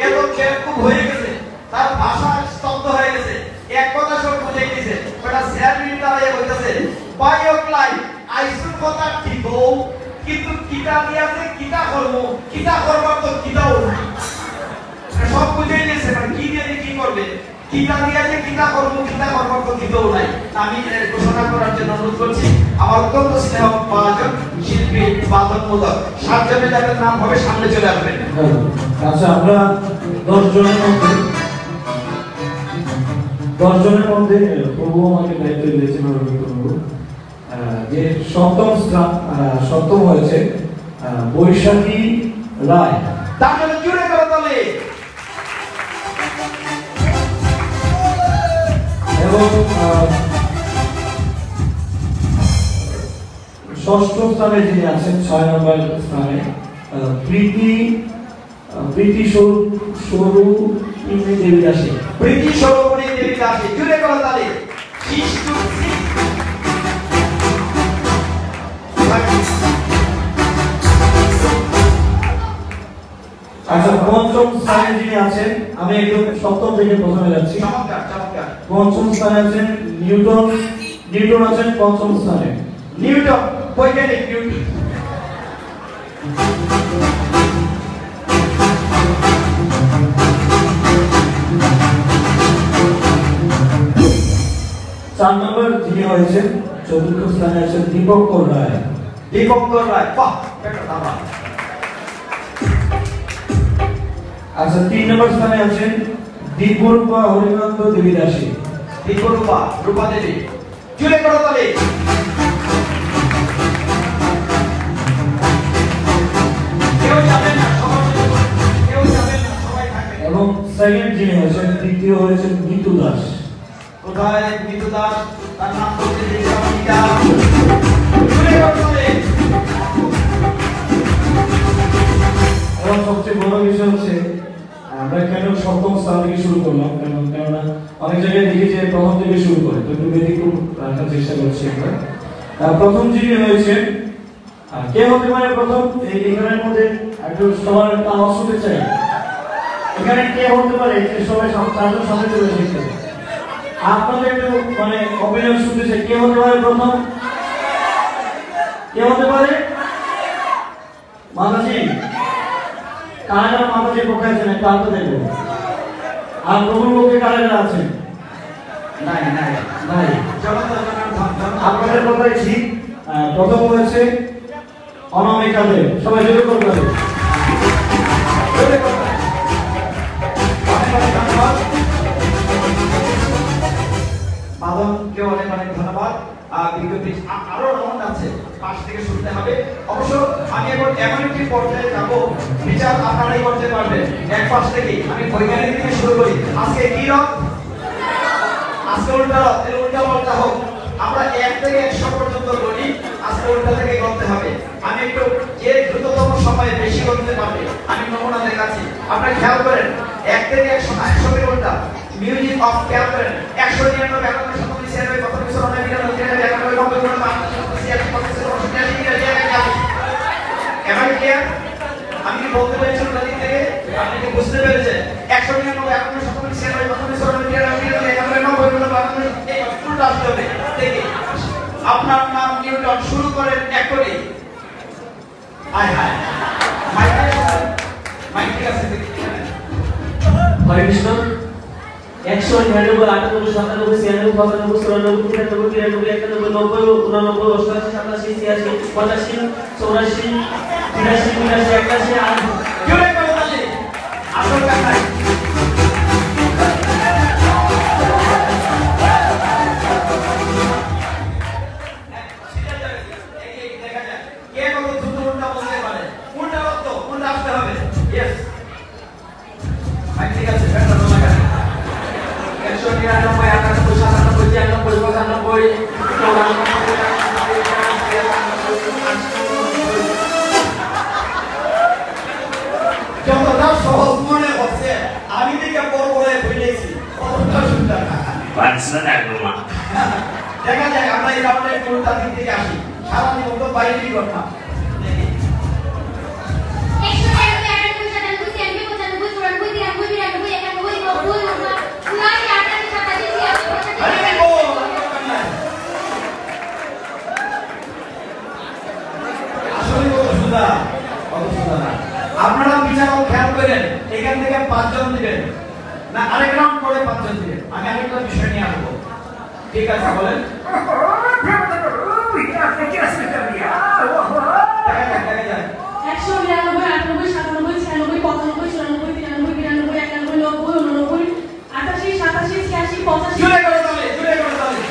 এত বেকুব হয়ে গেছে, তার ভাষা স্তব্ধ হয়ে গেছে। এক কথা সব বুঝে গেছে, ওটা শেয়ার মিনিট দাঁড়িয়ে বলতেছে, বাই অফ লাইফ আইসুর কথা ঠিক হোক, কিন্তু কিতা দিয়াছে কিতা করবো, কিতা করবার তো কিতাও নাই। সব বুঝেই গেছে, মানে কি দিয়ে কি করবে, কিতা দিয়াছে কিতা করবো, কিতা করবার তো কিতাও নাই। আমি ঘোষণা করার জন্য অনুরোধ করছি আমার অত্যন্ত স্নেহ ভাজন শিল্পী বাদল মোদক। 7 জনের যাদের নাম হবে সামনে চলে আসবেন। আচ্ছা, আমরা 10 জনের মধ্যে প্রভু আমাকে দায়িত্ব দিয়েছেন যে সপ্তম হয়েছে বৈশাখী রায়। তার জন্য জুড়ে করে তালে। এবং 6ষ্ঠ স্থানে যিনি আছেন, 6 নম্বর স্থানে প্রীতি স্বরূপ দেবী দাসী। প্রীতি সরোবরী দেবী দাসী, জুড়ে করে তালে। শিশু আচ্ছা, 5ম স্থানে যিনি আছেন, আমি একদম 7ম থেকে প্রথমে যাচ্ছি। চমৎকার চমৎকার। 5ম স্থানে আছেন নিউটন আছেন 5ম স্থানে। নিউটন, বৈজ্ঞানিক নিউটন। 4 নম্বর যিনি হয়েছেন 4র্থ স্থানে আছেন দীপঙ্কর রায়। দীপঙ্কর রায়, বাহ, এটা দারুণ। আচ্ছা, 3 নম্বর স্থানে আছেন দীপরূপা হরিকান্ত দেবী দাসী। দীপরূপা, রূপা দেবী, জুড়ে করে তালে। কেউ যাবেন না, কেউ যাবেন না, সবাই থাকবেন। এবং সেকেন্ড যিনি হয়েছেন, তৃতীয় হয়েছেন মিতু দাস। কোথায় মিতু দাস? তার নাম বলতে দিয়েছিলাম মিতা। জুড়ে করে তালে। এবং সবচেয়ে বড় বিষয় হচ্ছে আমরা কেন 7ম স্থান থেকে শুরু করলাম, কেননা অনেক জায়গায় দেখি যে প্রথম থেকে শুরু করে, তো একটু ব্যতিক্রম রাখার চেষ্টা করছি আমরা। প্রথম যিনি হয়েছেন, কে হতে পারে প্রথম? এখানের মধ্যে একটু সবার আওয়াজ শুনতে চাই। এখানে কে হতে পারে? সবাই সামনে চলে এসেছে। আপনাদের একটু মানে অপিনিয়ন শুনতে চাই, কে হতে পারে প্রথম? কে হতে পারে? মাতাজি, কারা মাতাজি পক্ষে আছেন একটু হাত দেখবো। আর প্রভুর পক্ষে কারা আছেন? নাই নাই নাই। জনতা আপনাদের কথাই ঠিক। প্রথম হয়েছে অনামিকাদের, সবাই জোরে করবে। মাদনকে অনেক অনেক ধন্যবাদ। বিজ্ঞপ্তি আরো রাউন্ড আছে, পাশ থেকে শুনতে হবে। অবশ্য আমি এখন এমন একটি পর্যায়ে যাব, বিচার আপনারাই করতে পারবেন। এক পাশ থেকে আমি বৈজ্ঞানিক থেকে শুরু করি। আজকে কি রং? আজকে উল্টা রং, উল্টা পাল্টা হোক। আমরা 1 থেকে 100 পর্যন্ত গণি, আজকে উল্টা থেকে গণতে হবে। আমি একটু যে দ্রুততম সময়ে বেশি গণতে পারবে আমি নমুনা দেখাচ্ছি, আপনারা খেয়াল করেন। 1 থেকে 100 না, 100 এর উল্টা। মিউজিক অফ, খেয়াল করেন। 199 91 97 98 95 এবার ক্লিয়ার? আমি বলতে পেরেছি ওটা দিক থেকে আপনি কি বুঝতে পেরেছেন? 199 91 97 উল্টা আসতে হবে। দেখি আপনার নাম নিউটন, শুরু করেন এক করে। আয় হায় মাইক ঠিক আছে। হরে কৃষ্ণ। 199 98 97 96 97 94 95 93 94 95 99 88 87 88 85 84 83 84 85 81 জোরে করে বলে আসল কথা। কে কত দ্রুত উল্টা বলতে পারে? উল্টা অর্থ উল্টা আসতে হবে। ইয়েস মাইক ঠিক আছে, ফেরত লাগা। 199 98 97 96 যতটা সহজ মনে হচ্ছে আমি দিকে বড় করে ফেলেছি, অতটা সুন্দর না। দেখা যায় আমরা এই রাউন্ডে উল্টা দিক থেকে আসি, সারা জীবন তো বাইরেই করতাম। দেখি 199 আপনারা বিচারক খেয়াল করেন, এখান থেকে 5 জন দিবেন না, আরেক রাউন্ড পরে 5 জন দিবেন। আমি আরেকটা বিষয় নিয়ে আসবো, ঠিক আছে? বলেন। দেখা যায় 199 98 97 96 95 94 95 93 94 95 99 88 87 86 জুড়ে 85 করে তাহলে, জুড়ে করে তাহলে।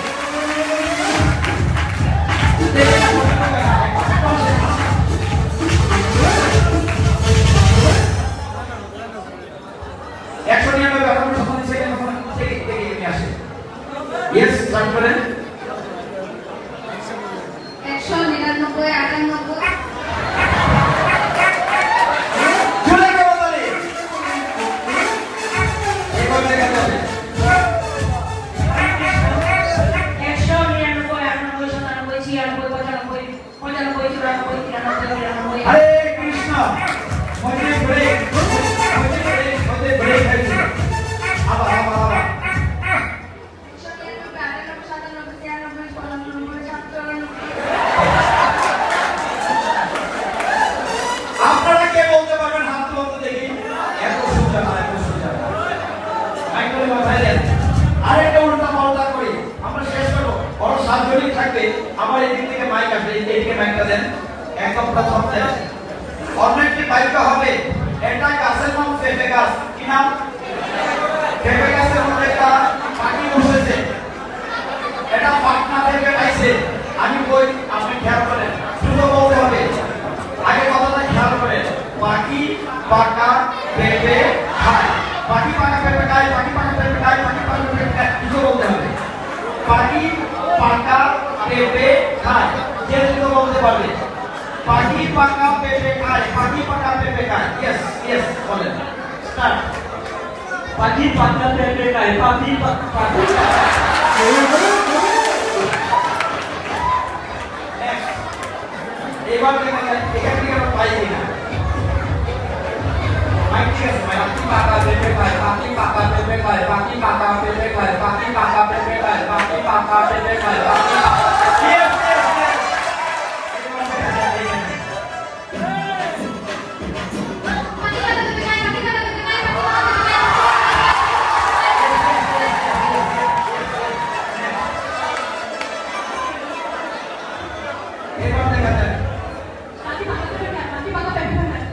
Yes, start করেন। 199 98 জুড়ে করে তাহলে। এবার দেখা যাবে। 199 হরে কৃষ্ণ। মধ্যে ব্রেক, মধ্যে ব্রেক হয়েছে। আবার আবার আবার। 199 আপনারা কে বলতে পারবেন? হাত তুলতে দেখি। এত সোজা না, এত সোজা না। মাইক করে মাথায় দেন। আরেকটা উল্টা পাল্টা করি, আমরা শেষ করবো। বড় 7 জনই থাকবে। আমার এই দিক থেকে মাইক আসবে, এই দিকে মাইকটা দেন। একদম প্রথম দেন। অন্য একটি বাক্য হবে, এটা গাছের নাম পেঁপে গাছ। কি নাম? পেঁপে গাছের মধ্যে একটা পাখি বসেছে, এটা পাখনা পেঁপে খাইছে। আমি কই, আপনি খেয়াল করেন, শুধু বলতে হবে। আগে কথাটা খেয়াল করেন, পাখি পাকা পেঁপে খায়। পাখি পাকা পেঁপে খায়, পাখি পাকা পেঁপে খায়, পাখি পাকা পেঁপে খায়, শুধু বলতে হবে। পাখি পাকা পেঁপে খায়, যে শুধু বলতে পারবে। পাখি পাকা পেঁপে খায়, পাখি পাকা পেঁপে খায়। ইয়েস ইয়েস বলেন, স্টার্ট। পাখি পাকা পেঁপে খায়, পাখি পাখি এবার দেখা যায় এখান থেকে আমরা পাই কিনা। মাইক ঠিক আছে ভাই? পাখি পাকা পেঁপে খায়, পাখি পাকা পেঁপে খায়, পাখি পাকা পেঁপে খায়, পাখি পাকা পেঁপে খায়, পাখি পাকা পেঁপে খায়, পাখি Yes, yes, yes. এবার দেখা যায় এখানে। এবার দেখা যায় পাখি পাকা পেঁপে খায়, পাখি পাকা পেঁপে খায়।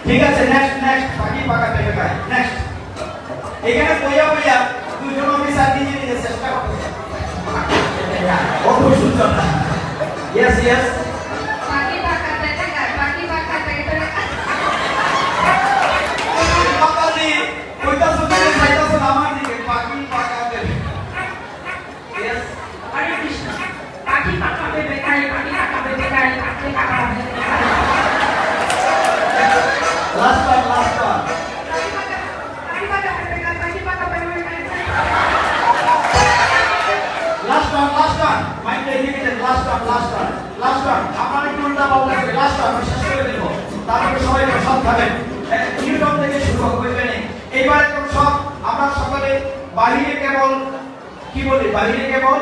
ঠিক আছে, নেক্সট নেক্সট পাখি পাকা পেঁপে খায়। নেক্সট এখানে বইয়া বইয়া দুজন অফিসার নিজে নিজে চেষ্টা করতেছে। ও খুব সুন্দর। Yes yes. পাখি পাকা পেঁপে খায়, পাখি পাকা পেঁপে খায়। বাবাজি কইতাছো তুমি খাইতাছো আমার দিকে পাখি পাকা পেঁপে। ইয়েস। হরে কৃষ্ণ পাখি পাকা পেঁপে খায় পাখি পাকা পেঁপে খায় পাখি পাকা পেঁপে খায় লাস্ট ওয়ান লাস্ট ওয়ান। পাখি পাকা পেঁপে খায় পাখি পাকা পেঁপে খায় last one mind limited last one আপনারা একটু উল্টা পাল্টা করে লাস্ট ওয়ান শেষ করে দেব। তারপরে সবাই সব খাবেন। নিউটন থেকে শুরু করবেন। এইবার একদম সব আমরা সকলে বাহিরে কেবল কি বলি, বাহিরে কেবল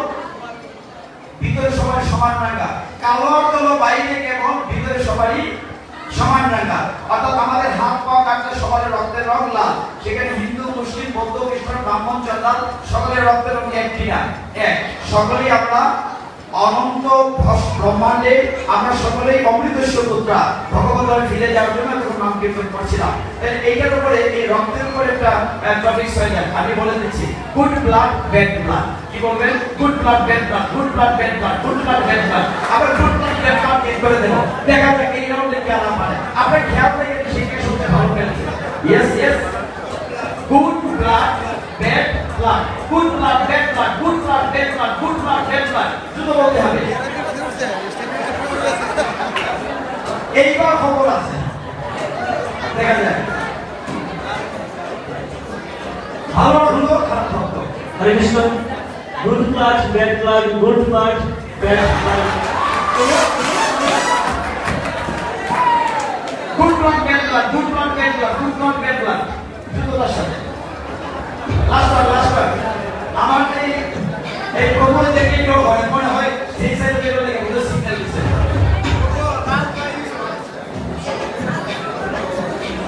ভিতরে সবাই সমান রাখা। কালো অর্থ হলো বাইরে কেবল ভিতরে সবারই সমান রাখা। অর্থাৎ আমাদের হাত পা কাটলে সবার রক্তের রং লাল। সেখানে হিন্দু মুসলিম বৌদ্ধ খ্রিস্টান ব্রাহ্মণ চাঁদাল সকলের রক্তের রং এক কিনা? এক। সকলেই আমরা অনন্ত ব্রহ্মাণ্ডে আমরা সকলেই অমৃতস্য পুত্রা। ভগবতের ফিরে যাওয়ার জন্য তখন নাম কীর্তন করছিলাম। এইটার উপরে এই রক্তের উপরে একটা টপিক হয়ে যায়। আমি বলে দিচ্ছি গুড ব্লাড ব্যাড ব্লাড। কি বলবেন? Good blood bad blood, good blood bad blood, good blood bad blood. আবার good blood bad blood check করে দেব। দেখা যাক এই রাউন্ডে কি আলাপ পারে। আপনি খেয়াল থেকে শিখে শুনতে ভালো পেয়েছেন। Yes yes. Good blood bad blood, good blood bad blood, good blood bad blood, good blood bad blood. শুধু বলতে হবে। এইবার খবর আছে, দেখা যায় ভালো হলো খারাপ হতো। Hare Krishna good blood bad blood good blood bad blood good blood bad blood, good blood bad blood, good blood bad blood. দ্রুততার সাথে লাস্ট ওয়ান। আমার এই প্রবল দেখে কেউ হয় মনে হয় সেই সাইড থেকে বলে গেল সিগন্যাল দিচ্ছে।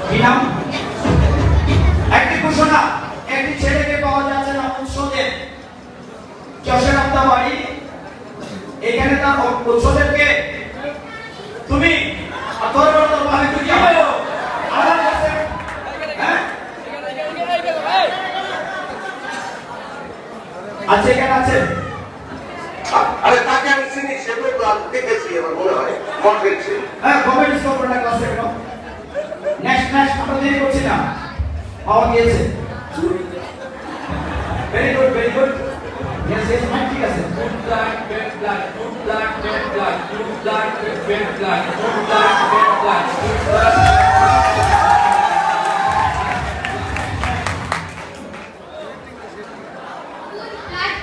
কি নাম? একটি ঘোষণা, একটি ছেলেকে পাওয়া যাচ্ছে না উৎসদের চশের আপনার বাড়ি। এখানে তার উৎসদের কে? তুমি তোর ভাবে তুই কি হয় আমার কাছে? হ্যাঁ আচ্ছা, এখানে আছে। আরে তাকে আমি চিনি, সে তো দেখেছি আমার মনে হয় কনফারেন্সে। হ্যাঁ কমেন্টস করবেন না ক্লাসে কেন? নেক্সট আমরা দেরি করছি না, পাওয়া গিয়েছে। Very good very good. Yes yes mike ঠিক আছে। Good blood, bad blood, good blood, bad blood, good blood, bad blood, good blood, bad blood, good blood. Good blood,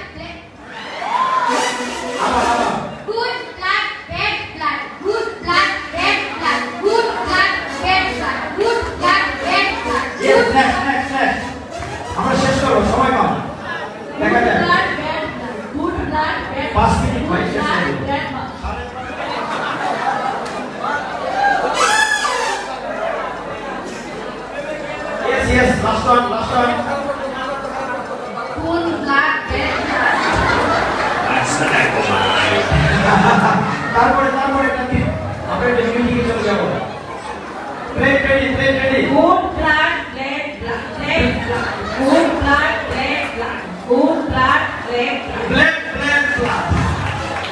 bad blood, good blood, bad blood, good blood, bad blood, good blood, bad blood. Yes next. আমরা শেষ করব, সময় কম। দেখা যায় Blood, bad blood, good blood, bad 5 minute ভাই শেষ blood, করব। bad blood. Yes yes last one. Good blood, bad blood. তারপরে একটা কি আমরা একটা মিটিংয়ে চলে যাব। Plate ready. good blood red blood red blood good blood red blood good blood red blood plate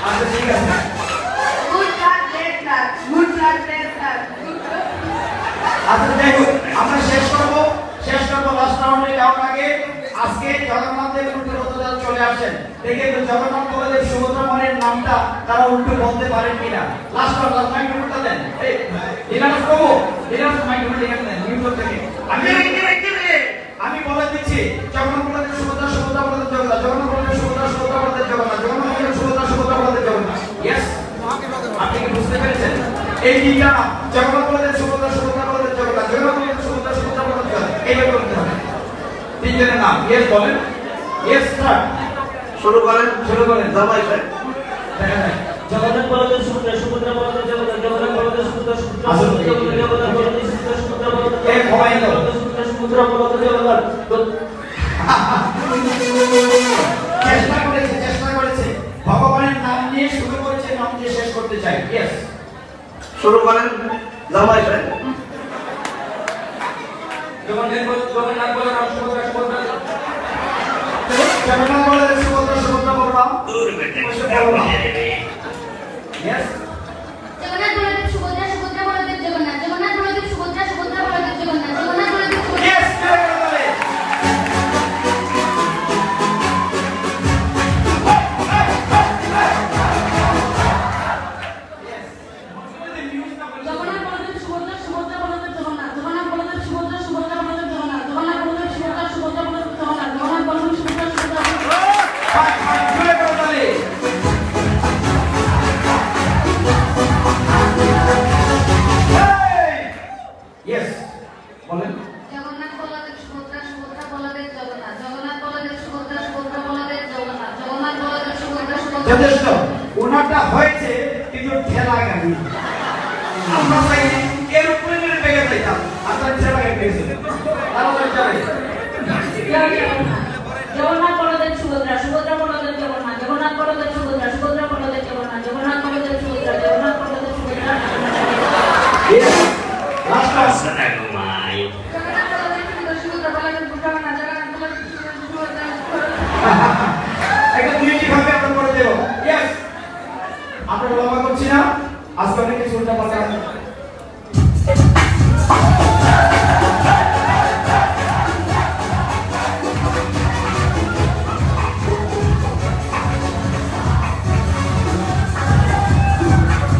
আচ্ছা ঠিক আছে। Good blood, bad blood, good blood, bad blood, good blood. আচ্ছা দেখো আমরা শেষ করব লাস্ট রাউন্ডে যাওয়ার আগে আজকে জগন্নাথ দেব উল্টো রথযাত্রা চলে আসেন। দেখে জগন্নাথ বলদেব সুভদ্রা মায়ের নামটা তারা উল্টো বলতে পারেন কিনা। লাস্ট মাইক্রোফোনটা দেন। এই লীলাস প্রভু, লীলাস মাইক্রোফোন এখানে দেন নিউজ থেকে। আমি বলে দিচ্ছি জগন্নাথ বলদেব সুভদ্রা বলদেব জগন্নাথ, জগন্নাথ বলদেব সুভদ্রা বলদেব জগন্নাথ, জগন্নাথ বলদেব সুভদ্রা বলদেব জগন্নাথ। ইয়েস, আপনি কি বুঝতে পেরেছেন? এই তিনটা নাম জগন্নাথ বলদেব সুভদ্রা বলদেব জগন্নাথ, জগন্নাথ বলদেব সুভদ্রা বলদেব জগন্নাথ, এইভাবে বলতে হবে তিনজনের নাম। ইয়েস বলেন। Yes start. শুরু করেন জামাই সাহেব। দেখা যায় জগন্নাথ বলদেব সুভদ্রা বলদেব জগন্নাথ, করতে চাই। ইয়েস, শুরু করেন জামাই সাহেব। Jagannath Balaram Subhadra Subhadra Jagannath Baladev Subhadra Subhadra Balaram. Yes, Jagannath Baladev Subhadra Subhadra Baladev Jagannath Jagannath Baladev Subhadra Subhadra Baladev Jagannath Jagannath Baladev Subhadra yes, Jagannath Baladev Subhadra Subhadra Baladev Jagannath Jagannath Baladev Subhadra Subhadra Baladev Jagannath Jagannath Baladev Subhadra Subhadra Baladev Jagannath Jagannath Baladev Subhadra Subhadra fine fine, জোরে করো তালি। ইয়েস, বলেন। জগন্নাথ বলদেব সুভদ্রা সুভদ্রা বলদেব জগন্নাথ জগন্নাথ বলদেব সুভদ্রা সুভদ্রা বলদেব জগন্নাথ জগন্নাথ বলদেব সুভদ্রা সুভদ্রা যথেষ্ট, ওনারটা হয়েছে কিন্তু ঠেলা গাড়ি। আমরা চাই এরোপ্লেনের বেগে যাইতাম, আপনার ঠেলা গাড়ি পেয়েছিলেন, তাহলে যাবে। জগন্নাথ বলদেব সুভদ্রা সুভদ্রা বলদেব জগন্নাথ জগন্নাথ বলদেব সুভদ্রা সুভদ্রা বলদেব জগন্নাথ জগন্নাথ বলদেব সুভদ্রা জগন্নাথ বলদেব সুভদ্রা লাস্ট লাস্ট জগন্নাথ বলদেব সুভদ্রা বলদেব জগন্নাথ জগন্নাথ বলদেব সুভদ্রা একটা দুইটি ভাবে আমরা করে দেব। ইয়েস, আমরা লম্বা করছি না, আজকে অনেক কিছু উল্টা পাল্টা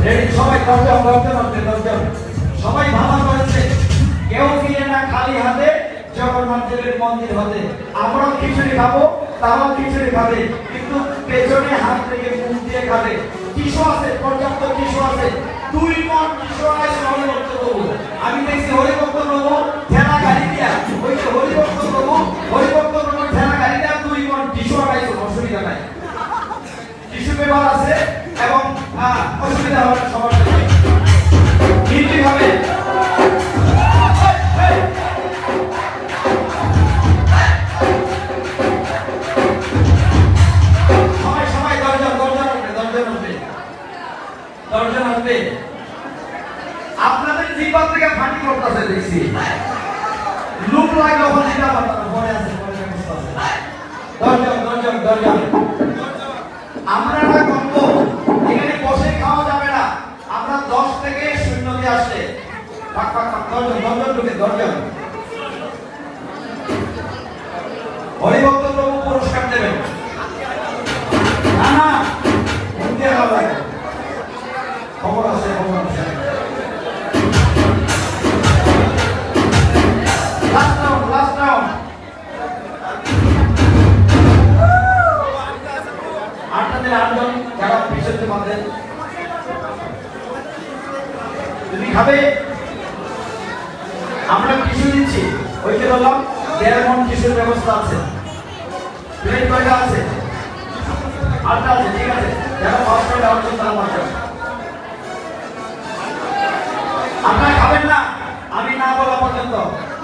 রেডি সবাই, দরজা সবাই ভালো করেছে। কেউ ফিরে না খালি হাতে জগন্নাথ দেবের মন্দির হতে। আমরাও খিচুড়ি খাবো, তারাও খিচুড়ি খাবে, কিন্তু পেছনে হাত থেকে মুখ দিয়ে খাবে। টিস্যু আছে, পর্যাপ্ত টিস্যু আছে। 2 মণ টিস্যু আছে হরিভক্ত প্রভু। আমি দেখছি হরিভক্ত প্রভু ঠেলা গাড়ি দিয়া, ওই যে হরিভক্ত প্রভু ঠেলা গাড়ি দিয়া 2 মণ টিস্যু আনাইছে, অসুবিধা নাই। টিস্যু পেপার আছে এবং অসুবিধা হবে না সবার জন্য। নির্ভীক হবে। সবাই দরজা আসবে। আপনাদের জিহ্বা থেকে ফাটি করতেছে দেখছি। লুক লাগলো হলিটা পরে আছে, দরজা। আমরা না কমব, এখানে বসে খাওয়া যাবে না। আমরা 10 থেকে 0 দিয়ে আসলে দরজা। হরিভক্ত প্রভু পুরস্কার দেবেন। না খবর আছে। Last round. আপনাদের 8জন যারা পিছনে বাঁধেন, তুমি খাবে, আমরা টিস্যু দিচ্ছি। ওই যে বললাম 1.5 মণ টিস্যুর ব্যবস্থা আছে। প্লেট কয়টা আছে? 8টা আছে, ঠিক আছে। যারা ফার্স্ট হয়ে আউট তারা পাচ্ছেন। আপনারা খাবেন না আমি না বলা পর্যন্ত।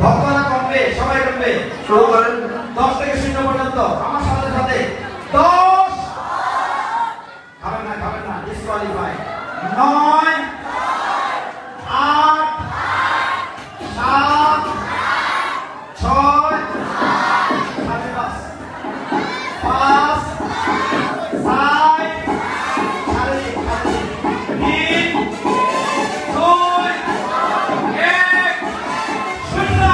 ভক্তরা কমবে, সবাই কমবে। শুরু করেন 10 থেকে 0 পর্যন্ত আমার সাথে 10। খাবেন না, ডিসকোয়ালিফাই। 9, 8, 7, 6, 5, 4, 3, 2, 1, 0।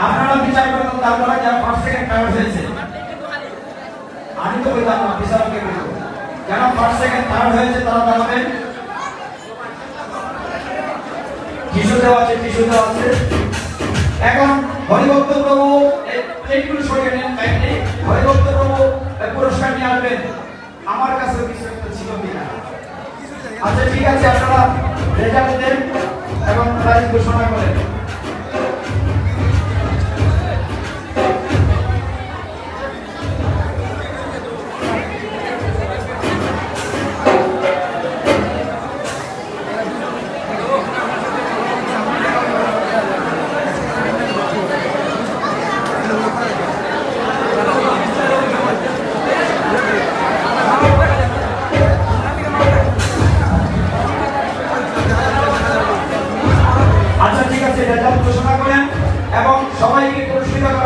আপনারা বিচার করুন, তারপরে যারা 5 সেকেন্ড টাইম হয়েছে, আমি তো বললাম না বিচারকে বলবো, যারা 5 সেকেন্ড টাইম হয়েছে তারা দাঁড়াবেন। টিস্যু দেওয়া আছে। এখন হরিভক্ত প্রভু এইগুলো সরিয়ে নেন, হরিভক্ত প্রভু পুরস্কার নিয়ে আসবেন। আমার কাছে কিছু একটা ছিল কিনা? আচ্ছা ঠিক আছে, আপনারা রেজাল্ট দেন এবং প্রাইজ ঘোষণা করেন।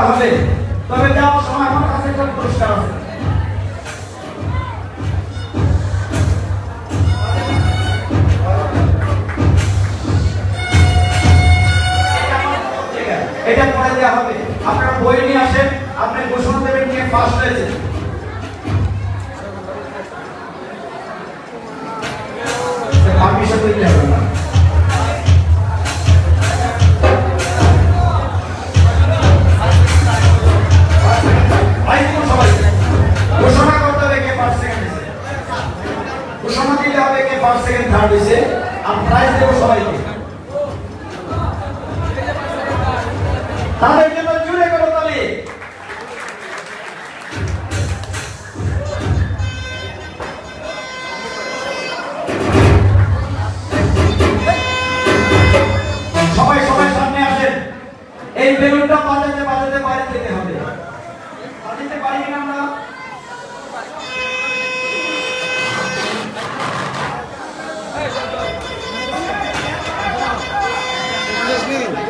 হবে, তবে যাওয়ার সময় আমার কাছে একটা পুরস্কার আছে। এটা পরে দেওয়া হবে। আপনারা বই নিয়ে আসেন, আপনি ঘোষণা দেবেন কে ফার্স্ট হয়েছে। পারমিশন দিতে হবে না। ঘোষণা করতে হবে কে ফার্স্ট সেকেন্ড হয়েছে, ঘোষণা দিতে হবে কে ফার্স্ট সেকেন্ড থার্ড হয়েছে, আর প্রাইজ দেবো সবাইকে। তাদের জন্য জুড়ে করো তালি। সবাই সবাই সামনে আসেন। এই বেলুনটা বাজাতে বাজাতে বাইরে যেতে হবে। বাজাতে পারি কিনা আমরা?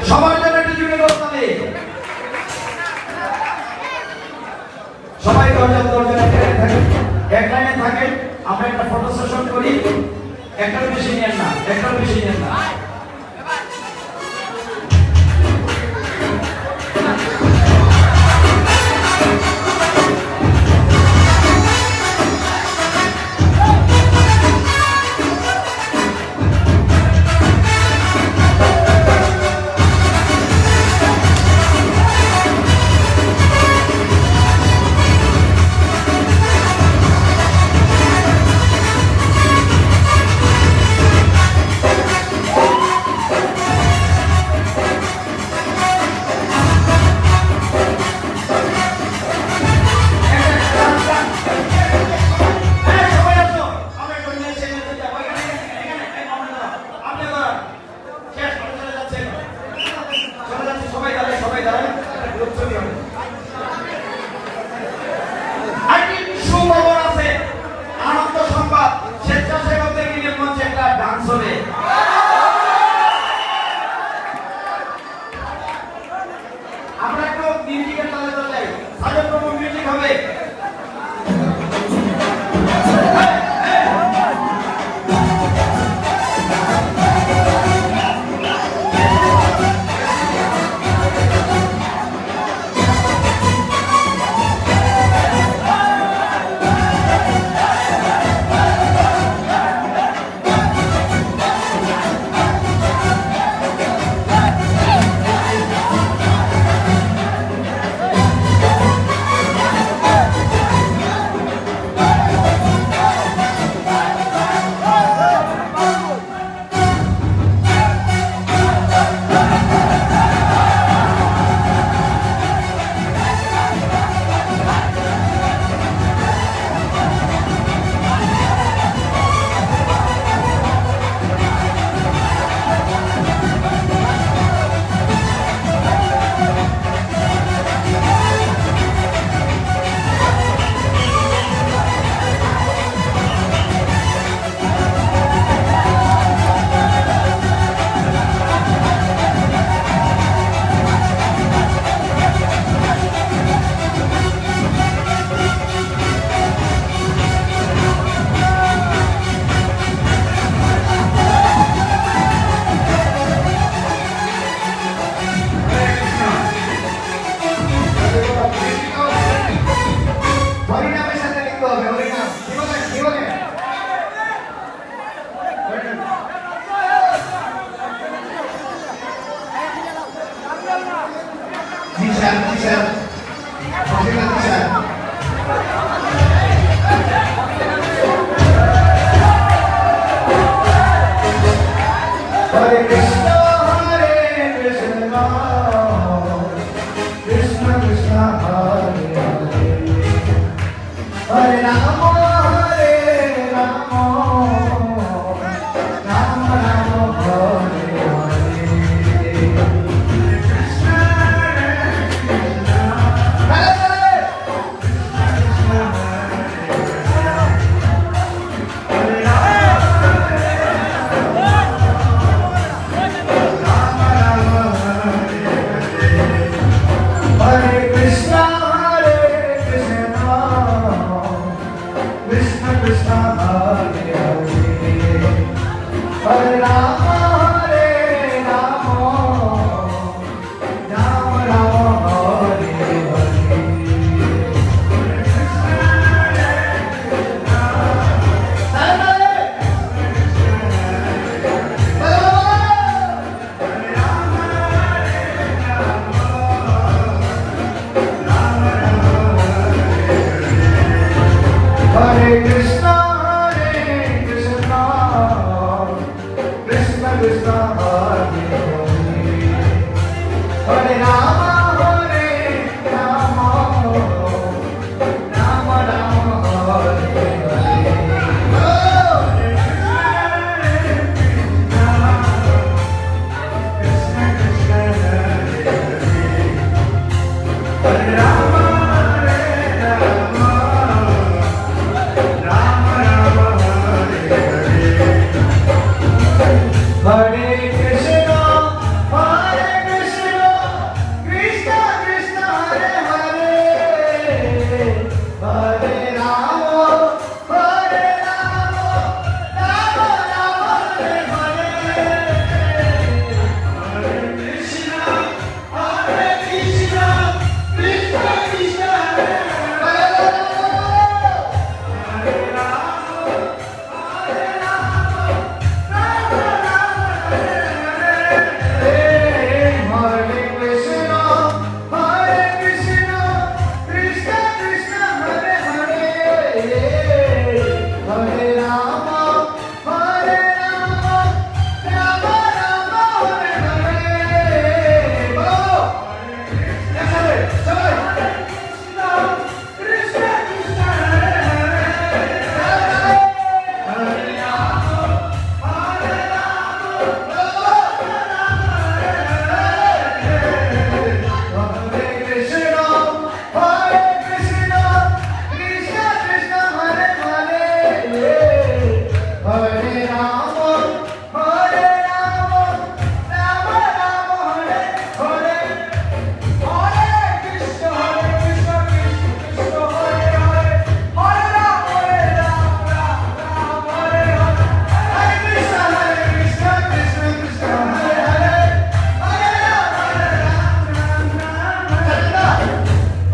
সবার জন্য একটু জুড়ে করো তালি। সবাই দরজা থাকেন, এক লাইনে থাকেন। আমরা একটা ফটো সেশন করি। একটার বেশি নেন না, একটার বেশি নেন না।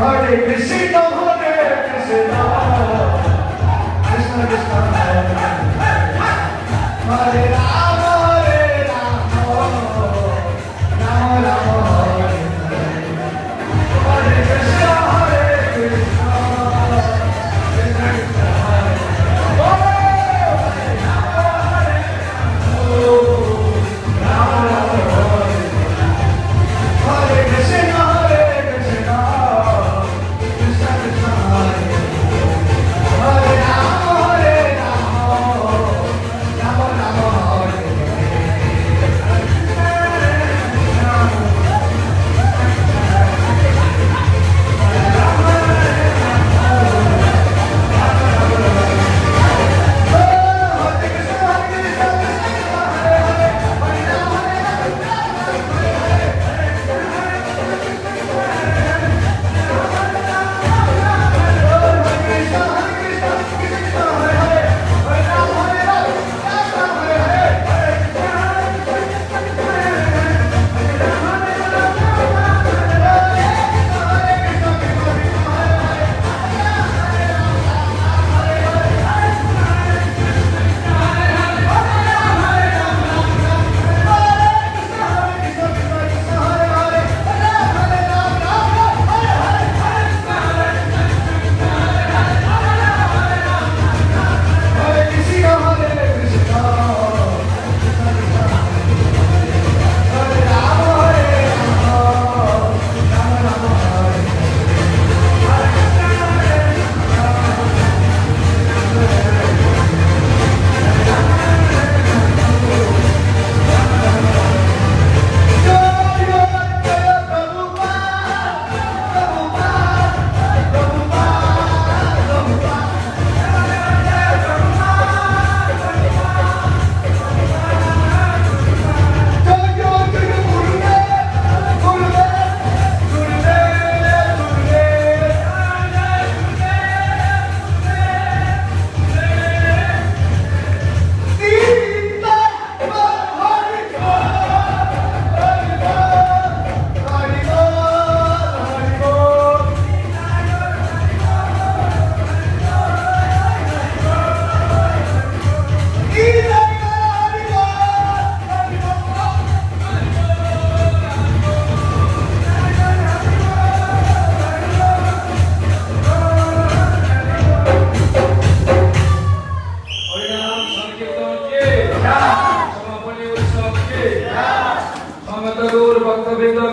Hare Krishna, Krishna Krishna, Hare Rama, Rama Rama, Hare Krishna, Krishna Krishna, ভক্তবৃন্দ